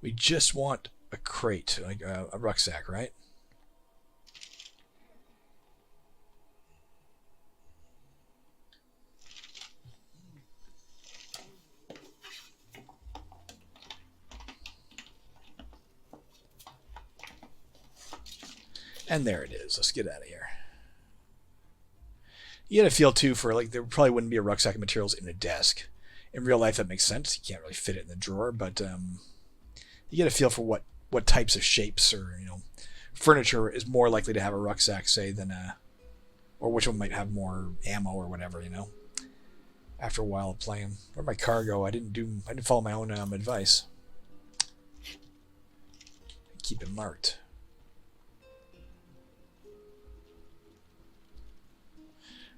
We just want a crate, like a rucksack, right? And there it is. Let's get out of here. You get a feel, too, for, like, there probably wouldn't be a rucksack of materials in a desk. In real life, that makes sense. You can't really fit it in the drawer, but you get a feel for what types of shapes or, you know, furniture is more likely to have a rucksack, say, than or which one might have more ammo or whatever, you know. After a while of playing. Where'd my car go? I didn't follow my own advice. Keep it marked.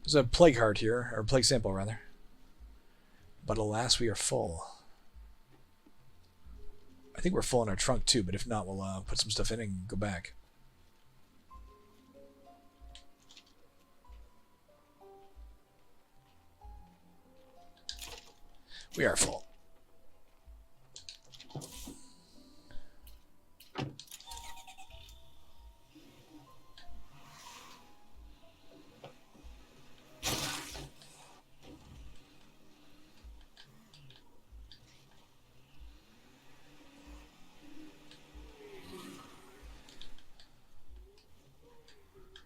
There's a plague heart here, or plague sample rather. But alas, we are full. I think we're full in our trunk too, but if not, we'll put some stuff in and go back. We are full.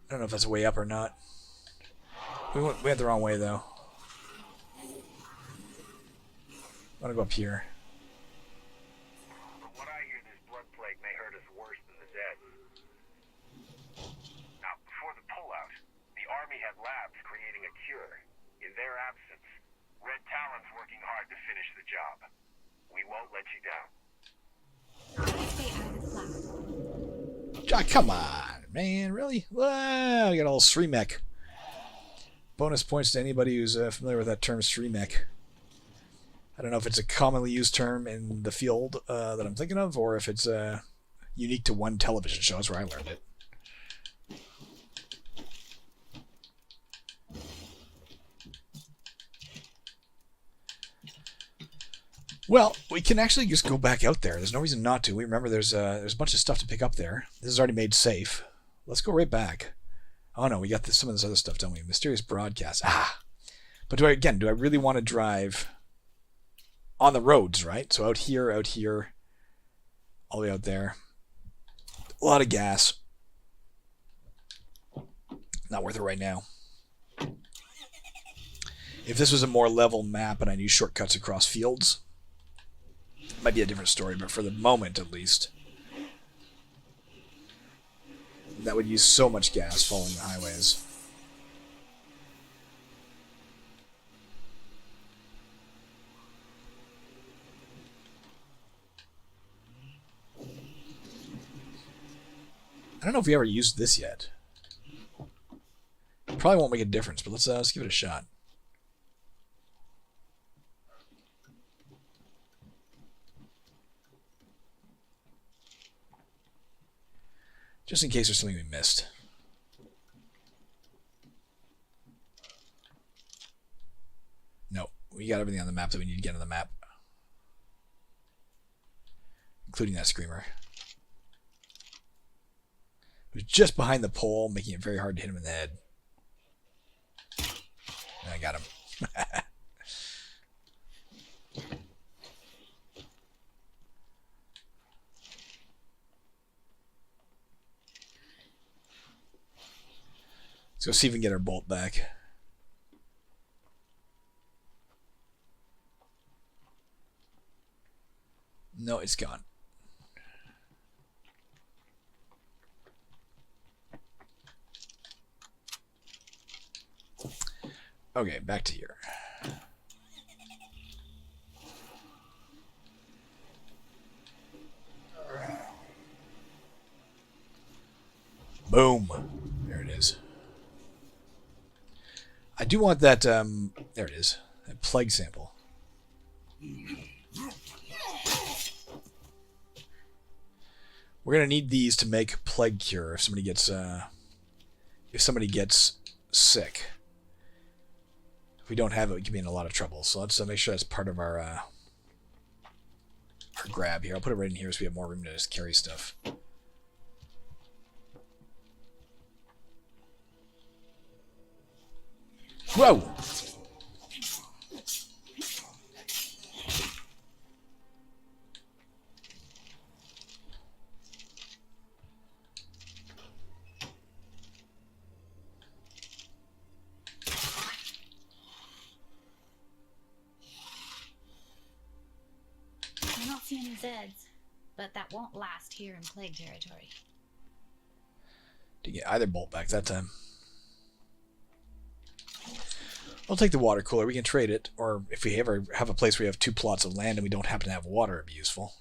I don't know if that's a way up or not. We went the wrong way, though. I want to go up here. From what I hear, this blood plague may hurt us worse than the dead. Now, before the pullout, the Army had labs creating a cure. In their absence, Red Talon's working hard to finish the job. We won't let you down. Stay out of the cloud. Ah, come on, man. Really? Wow, we got all Sreemech. Bonus points to anybody who's familiar with that term, Sreemech. I don't know if it's a commonly used term in the field that I'm thinking of, or if it's unique to one television show. That's where I learned it. Well, we can actually just go back out there. There's no reason not to. We remember there's a bunch of stuff to pick up there. This is already made safe. Let's go right back. Oh no, we got some of this other stuff, don't we? Mysterious broadcast. Ah, but do I really want to drive on the roads, right? So out here, all the way out there. A lot of gas. Not worth it right now. If this was a more level map and I knew shortcuts across fields, it might be a different story, but for the moment at least, that would use so much gas following the highways. I don't know if we ever used this yet. Probably won't make a difference, but let's give it a shot. Just in case there's something we missed. No, we got everything on the map that we need to get on the map. Including that screamer. It was just behind the pole, making it very hard to hit him in the head. And I got him. Let's go see if we can get our bolt back. No, it's gone. Okay, back to here. Boom. There it is. I do want that, there it is. That plague sample. We're going to need these to make plague cure if somebody gets sick. If we don't have it, we can be in a lot of trouble. So let's make sure that's part of our grab here. I'll put it right in here so we have more room to just carry stuff. Whoa! I don't see any Zeds, but that won't last here in plague territory. To get either bolt back that time. I'll take the water cooler. We can trade it, or if we ever have a place where we have 2 plots of land and we don't happen to have water, it'd be useful.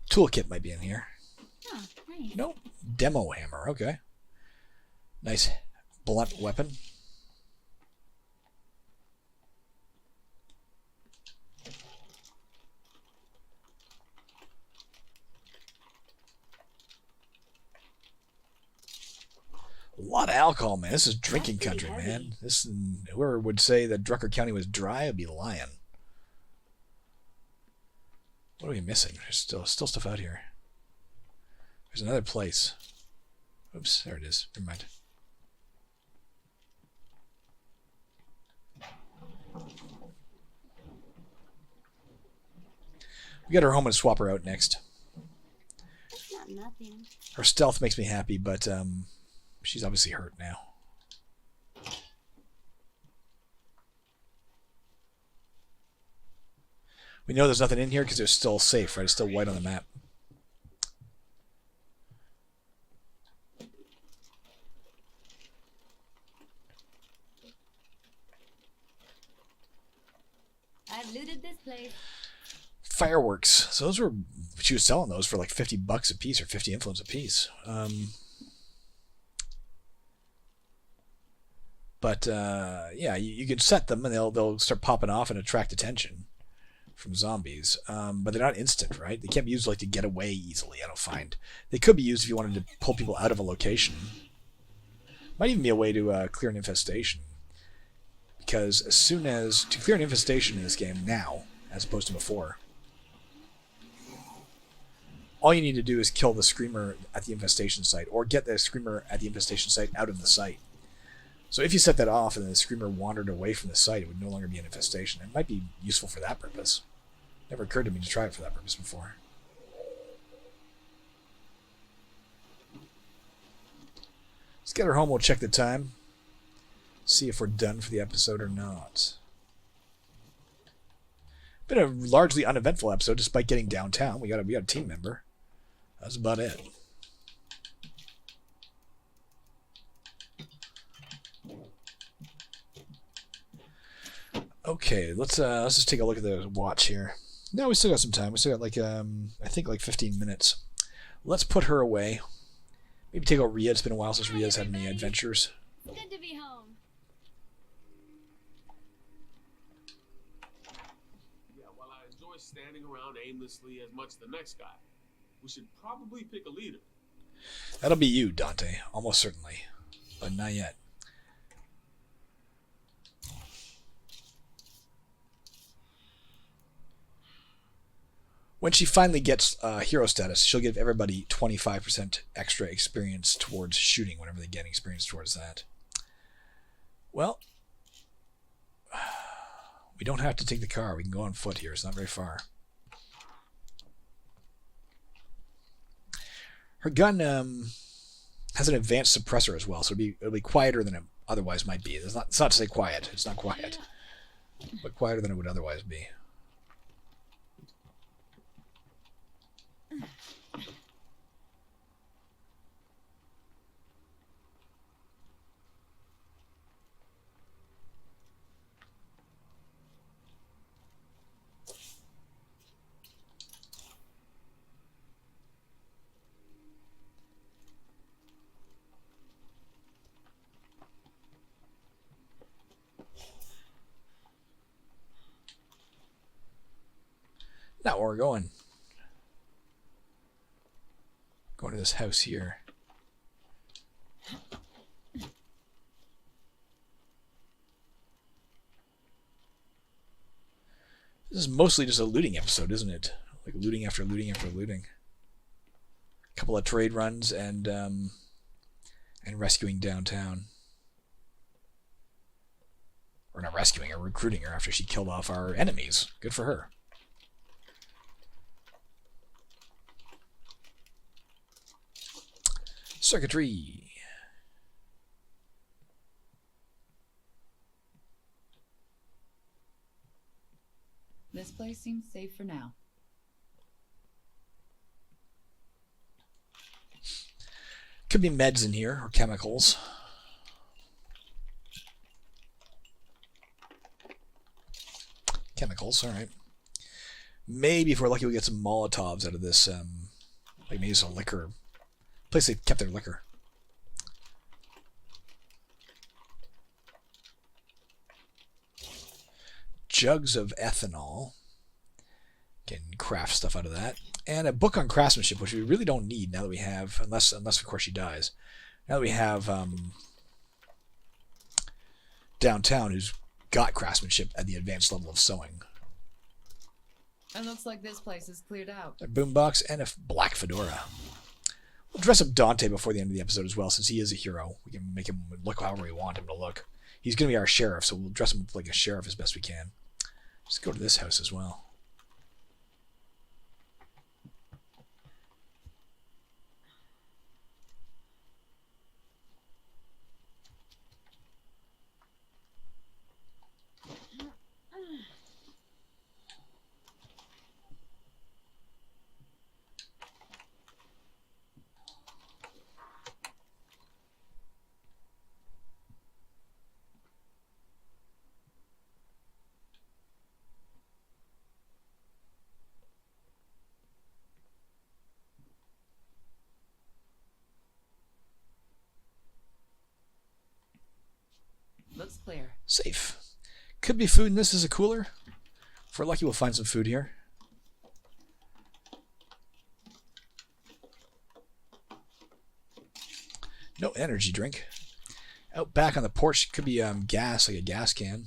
Toolkit might be in here. Oh, nice. Nope. Demo hammer. Okay. Nice blunt weapon. A lot of alcohol, man. This is drinking country, man. This, whoever would say that Drucker County was dry would be lying. What are we missing? There's still stuff out here. There's another place. Oops, there it is. Never mind. We got our home and swap her out next. That's not nothing. Her stealth makes me happy, but she's obviously hurt now. We know there's nothing in here because it's still safe, right? It's still white on the map. I've looted this place. Fireworks. So those were, she was selling those for like $50 a piece or 50 influence a piece. But yeah, you can set them and they'll start popping off and attract attention from zombies. But they're not instant, right? They can't be used like to get away easily, I don't find. They could be used if you wanted to pull people out of a location. Might even be a way to clear an infestation. Because as soon as, to clear an infestation in this game now, as opposed to before, all you need to do is kill the screamer at the infestation site, or get the screamer at the infestation site out of the site. So if you set that off and the screamer wandered away from the site, it would no longer be an infestation. It might be useful for that purpose. Never occurred to me to try it for that purpose before. Let's get her home. We'll check the time. See if we're done for the episode or not. Been a largely uneventful episode, despite getting downtown. We got a team member. That's about it. Okay, let's just take a look at the watch here. No, we still got some time. We still got like I think like 15 minutes. Let's put her away. Maybe take out Rhea. It's been a while since Rhea's had any adventures. Good to be home. Yeah, while I enjoy standing around aimlessly as much as the next guy, we should probably pick a leader. That'll be you, Dante. Almost certainly. But not yet. When she finally gets hero status, she'll give everybody 25% extra experience towards shooting whenever they get experience towards that. Well, we don't have to take the car. We can go on foot here. It's not very far. Her gun has an advanced suppressor as well, so it'll be quieter than it otherwise might be. It's not to say quiet. It's not quiet, but quieter than it would otherwise be. Not where we're going. Going to this house here. This is mostly just a looting episode, isn't it? Like looting after looting after looting. A couple of trade runs and rescuing downtown. Or not rescuing her, recruiting her after she killed off our enemies. Good for her. Circuitry. This place seems safe for now. Could be meds in here or chemicals. Chemicals, all right. Maybe if we're lucky, we get some Molotovs out of this. Like maybe some liquor. Place they kept their liquor. Jugs of ethanol. Can craft stuff out of that. And a book on craftsmanship, which we really don't need now that we have, unless of course she dies. Now that we have downtown, who's got craftsmanship at the advanced level of sewing. It looks like this place is cleared out. A boombox and a black fedora. We'll dress up Dante before the end of the episode as well, since he is a hero. We can make him look however we want him to look. He's going to be our sheriff, so we'll dress him like a sheriff as best we can. Let's go to this house as well. Looks clear. Safe. Could be food in this as a cooler. If we're lucky, we'll find some food here. No energy drink. Out back on the porch could be gas, like a gas can.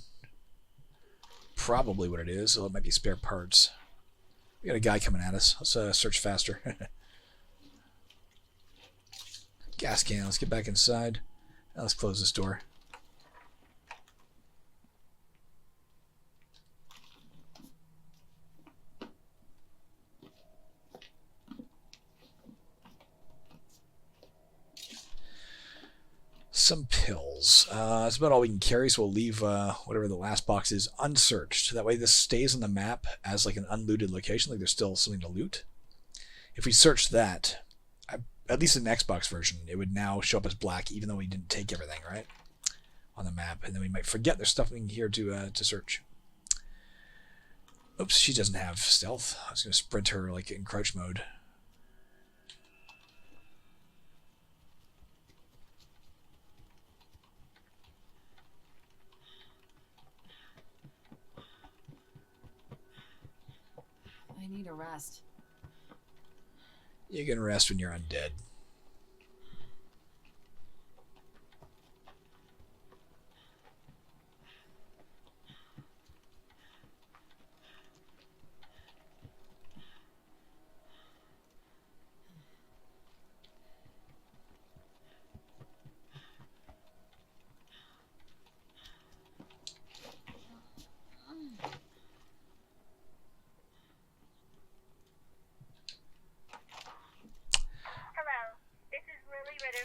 Probably what it is, so it might be spare parts. We got a guy coming at us. Let's search faster. Gas can. Let's get back inside. Now let's close this door. some pills. That's about all we can carry, so we'll leave whatever the last box is unsearched. That way this stays on the map as like an unlooted location, like there's still something to loot. If we search that, at least in the Xbox version, it would now show up as black, even though we didn't take everything, right? On the map, and then we might forget there's stuff in here to search. Oops, she doesn't have stealth. I was going to sprint her like in crouch mode. I need a rest. You can rest when you're undead.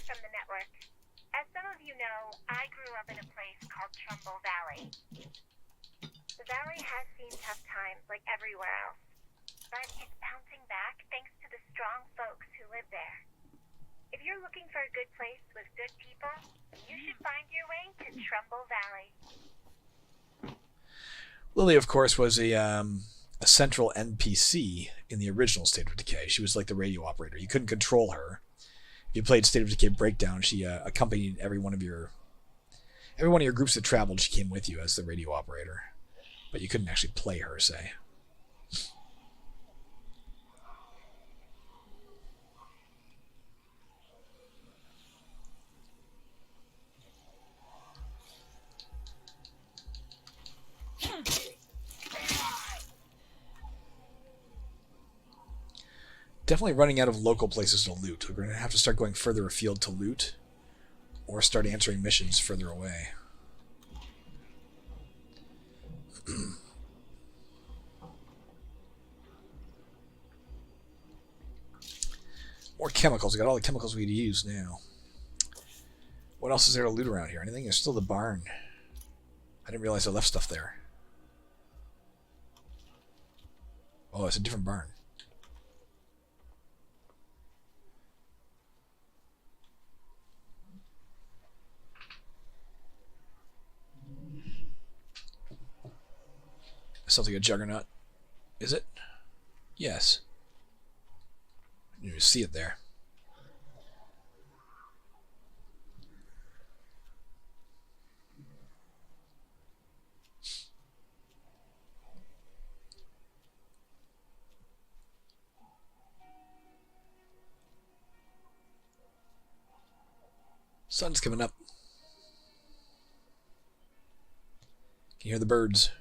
From the network. As some of you know, I grew up in a place called Trumbull Valley. The valley has seen tough times like everywhere else, but it's bouncing back thanks to the strong folks who live there. If you're looking for a good place with good people, you should find your way to Trumbull Valley. Lily, of course, was a central NPC in the original State of Decay. She was like the radio operator. You couldn't control her. If you played State of Decay Breakdown, she accompanied every one of your groups that traveled. She came with you as the radio operator, but you couldn't actually play her, say. Definitely running out of local places to loot. We're going to have to start going further afield to loot, or start answering missions further away. More chemicals. We got all the chemicals we need to use now. What else is there to loot around here? Anything? There's still the barn. I didn't realize I left stuff there. Oh, it's a different barn. Sounds like a juggernaut. Is it? Yes. You see it there. Sun's coming up. Can you hear the birds?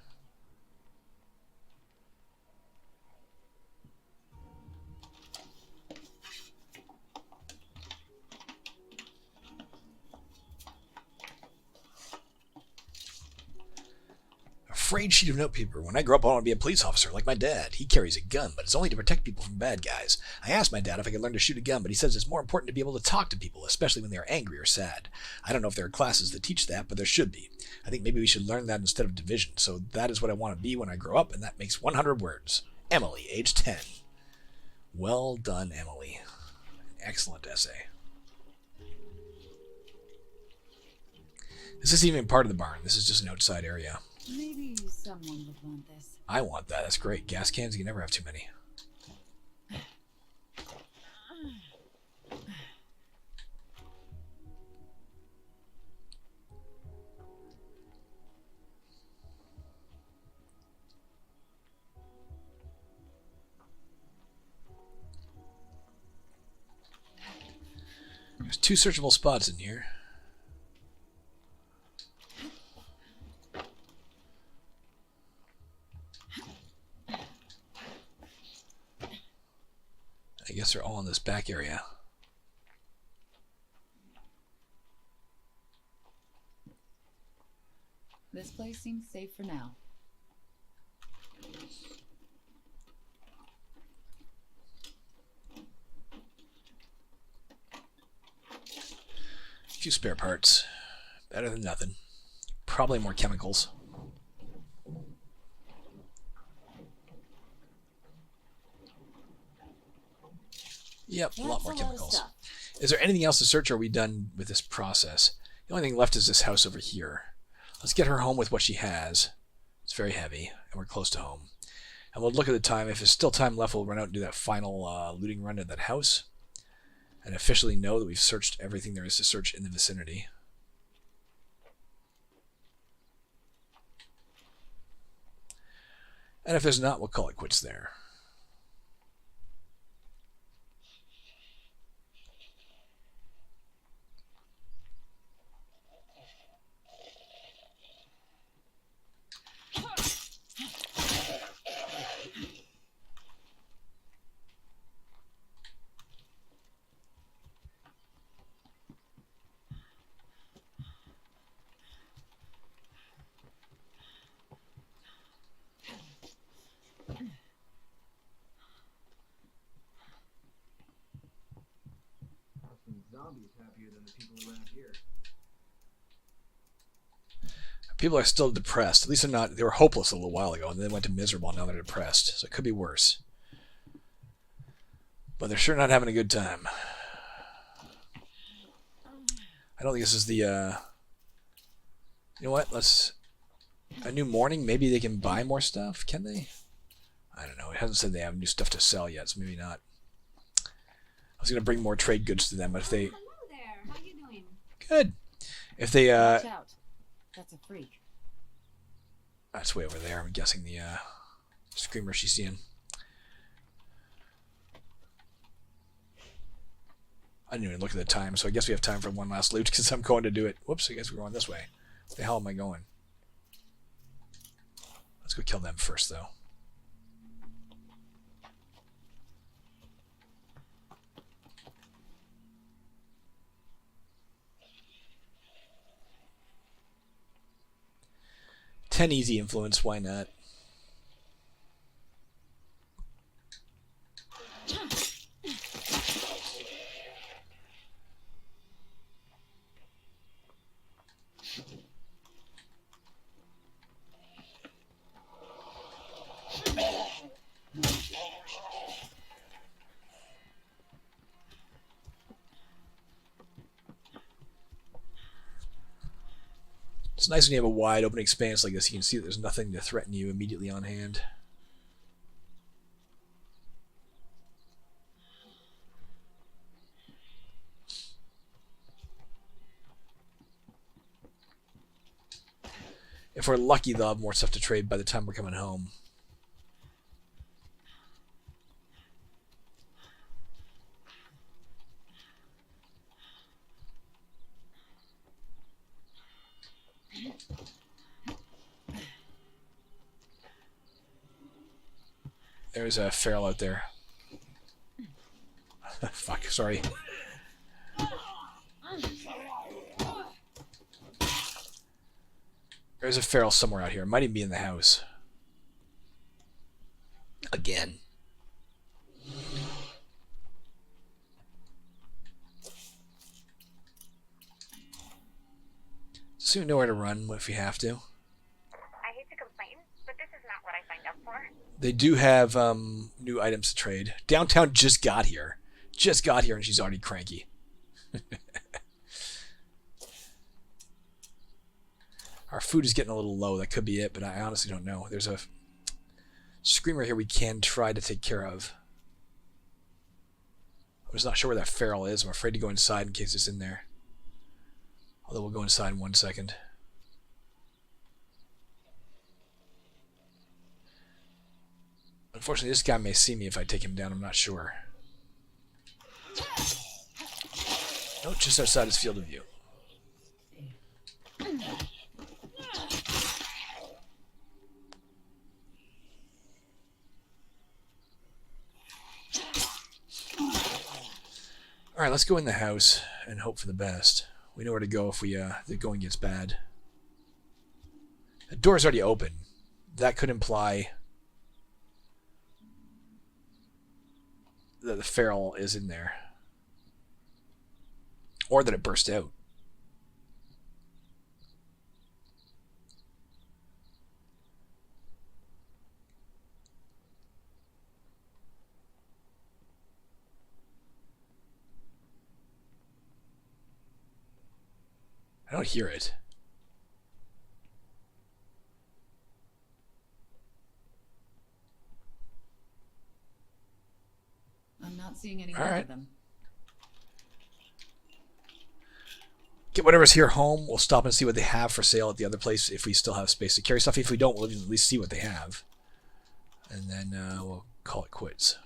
Afraid sheet of notepaper. When I grow up, I want to be a police officer like my dad. He carries a gun, but it's only to protect people from bad guys. I asked my dad if I could learn to shoot a gun, but he says it's more important to be able to talk to people, especially when they are angry or sad. I don't know if there are classes that teach that, but there should be. I think maybe we should learn that instead of division. So that is what I want to be when I grow up, and that makes 100 words. Emily, age 10. Well done, Emily. Excellent essay. This isn't even part of the barn. This is just an outside area. Maybe someone would want this. I want that. That's great. Gas cans, you can never have too many. There's 2 searchable spots in here. I guess they're all in this back area. This place seems safe for now. A few spare parts. Better than nothing. Probably more chemicals. Yep, a lot more chemicals. Is there anything else to search, or are we done with this process? The only thing left is this house over here. Let's get her home with what she has. It's very heavy, and we're close to home. And we'll look at the time. If there's still time left, we'll run out and do that final looting run at that house. And officially know that we've searched everything there is to search in the vicinity. And if there's not, we'll call it quits there. Zombies happier than the people around here. People are still depressed. At least they're not. They were hopeless a little while ago, and then they went to miserable, and now they're depressed. So it could be worse. But they're sure not having a good time. I don't think this is the... You know what? Let's... A new morning? Maybe they can buy more stuff? Can they? I don't know. It hasn't said they have new stuff to sell yet, so maybe not. I was going to bring more trade goods to them, but if they... Hello there. How you doing? Good. If they... Watch out. That's a freak. That's way over there. I'm guessing the screamer she's seeing. I didn't even look at the time, so I guess we have time for one last loot because I'm going to do it. Whoops, I guess we're going this way. Where the hell am I going? Let's go kill them first, though. Ten easy influence, why not? It's nice when you have a wide open expanse like this. You can see that there's nothing to threaten you immediately on hand. If we're lucky, they'll have more stuff to trade by the time we're coming home. There's a feral out there. Fuck, sorry. There's a feral somewhere out here. It might even be in the house. Again. So we know where to run if we have to. I hate to complain, but this is not what I signed up for. They do have new items to trade. Downtown just got here. Just got here and she's already cranky. Our food is getting a little low. That could be it, but I honestly don't know. There's a screamer here we can try to take care of. I'm just not sure where that feral is. I'm afraid to go inside in case it's in there. Although we'll go inside in 1 second. Unfortunately, this guy may see me if I take him down. I'm not sure. Oh, just outside his field of view. Alright, let's go in the house and hope for the best. We know where to go if the going gets bad. The door's already open. That could imply that the feral is in there. Or that it burst out. I don't hear it. I'm not seeing any All mark right. of them. Get whatever's here home. We'll stop and see what they have for sale at the other place if we still have space to carry stuff. If we don't, we'll at least see what they have. And then we'll call it quits.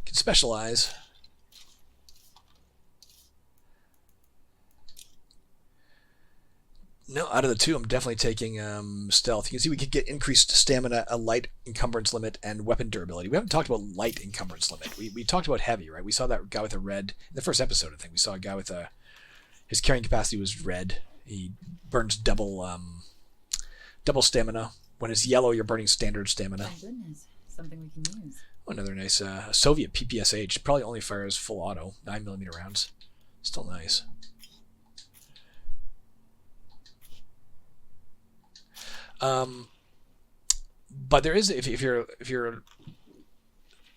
Can specialize. No, out of the two, I'm definitely taking stealth. You can see we could get increased stamina, a light encumbrance limit, and weapon durability. We haven't talked about light encumbrance limit. We talked about heavy, right? We saw that guy with a red in the first episode. I think we saw a guy with his carrying capacity was red. He burns double stamina. When it's yellow, you're burning standard stamina. My goodness, something we can use. Oh, another nice Soviet PPSH. Probably only fires full auto, 9mm rounds. Still nice. But there is, if your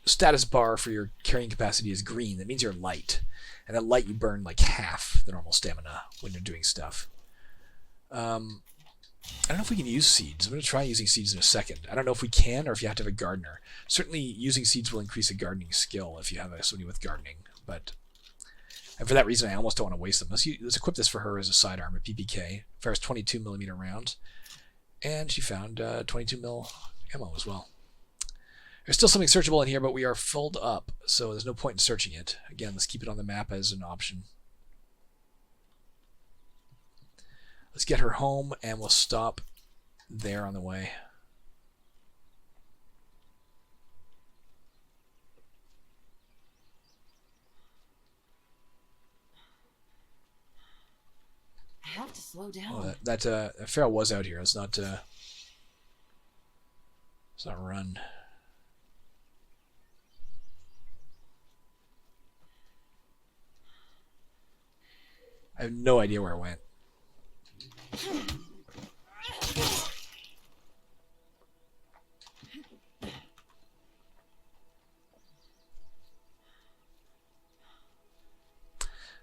status bar for your carrying capacity is green, that means you're light, and at light you burn like half the normal stamina when you're doing stuff. I don't know if we can use seeds. I'm going to try using seeds in a second. I don't know if we can or if you have to have a gardener. Certainly using seeds will increase a gardening skill if you have somebody with gardening, and for that reason I almost don't want to waste them. Let's equip this for her as a sidearm, a PPK. Fires 22mm rounds. And she found 22mm ammo as well. There's still something searchable in here, but we are filled up, so there's no point in searching it. Again, let's keep it on the map as an option. Let's get her home, and we'll stop there on the way. I have to slow down. Oh, that Pharaoh was out here. Let's not run. I have no idea where it went.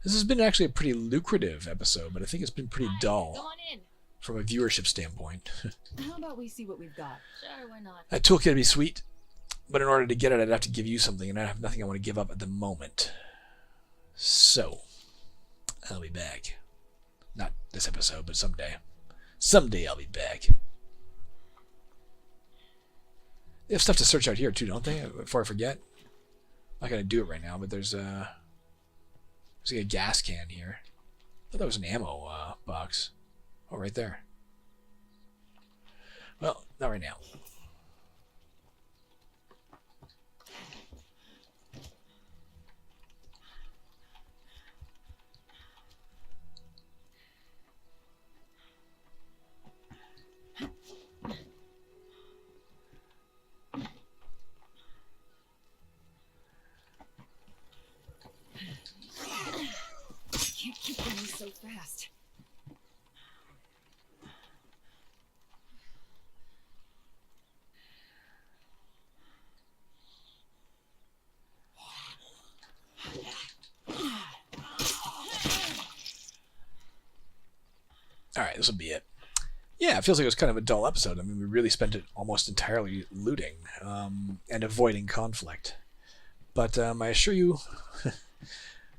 This has been actually a pretty lucrative episode, but I think it's been pretty Go dull on in. from a viewership standpoint. How about we see what we've got? Sure, why not? That toolkit would be sweet, but in order to get it, I'd have to give you something, and I have nothing I want to give up at the moment. So, I'll be back. Not this episode, but someday. Someday I'll be back. They have stuff to search out here too, don't they? Before I forget. I'm not going to do it right now, but there's like a gas can here. I thought that was an ammo box. Oh, right there. Well, not right now. Can't keep going so fast. Alright, this will be it. Yeah, it feels like it was kind of a dull episode. I mean, we really spent it almost entirely looting and avoiding conflict. But I assure you,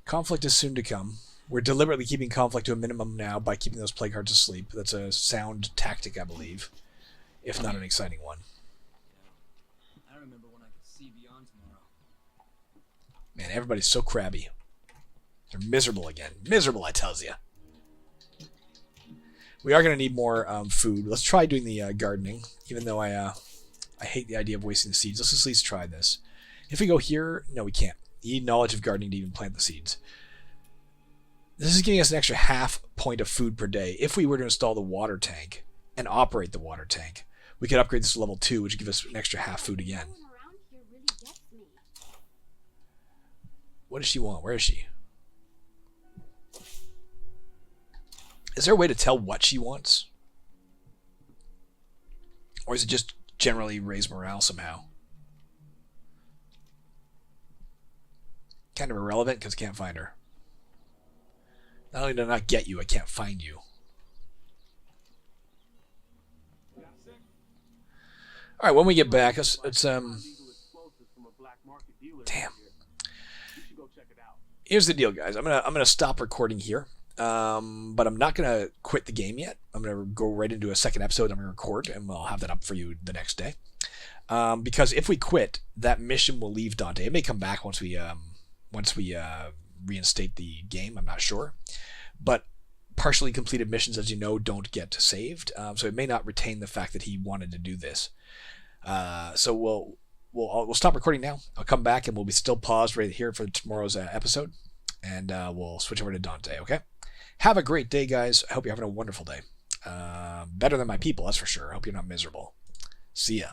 conflict is soon to come. We're deliberately keeping conflict to a minimum now by keeping those plague hearts asleep. That's a sound tactic, I believe, if not an exciting one. I remember when I could see beyond tomorrow. Man, everybody's so crabby. They're miserable again. Miserable, I tells you. We are going to need more food. Let's try doing the gardening, even though I hate the idea of wasting the seeds. Let's at least try this. If we go here, no, we can't. You need knowledge of gardening to even plant the seeds. This is giving us an extra half point of food per day. If we were to install the water tank and operate the water tank, we could upgrade this to level 2, which would give us an extra half food again. What does she want? Where is she? Is there a way to tell what she wants? Or is it just generally raise morale somehow? Kind of irrelevant because I can't find her. Not only did I not get you, I can't find you. All right, when we get back, it's damn. Here's the deal, guys. I'm gonna stop recording here, but I'm not gonna quit the game yet. I'm gonna go right into a second episode. I'm gonna record, and I'll have that up for you the next day. Because if we quit, that mission will leave Dante. It may come back once we reinstate the game. I'm not sure, but partially completed missions, as you know, don't get saved. So it may not retain the fact that he wanted to do this. So we'll stop recording now. I'll come back and we'll be still paused right here for tomorrow's episode, and we'll switch over to Dante. Okay. Have a great day, guys. I hope you're having a wonderful day. Better than my people, that's for sure. I hope you're not miserable. See ya.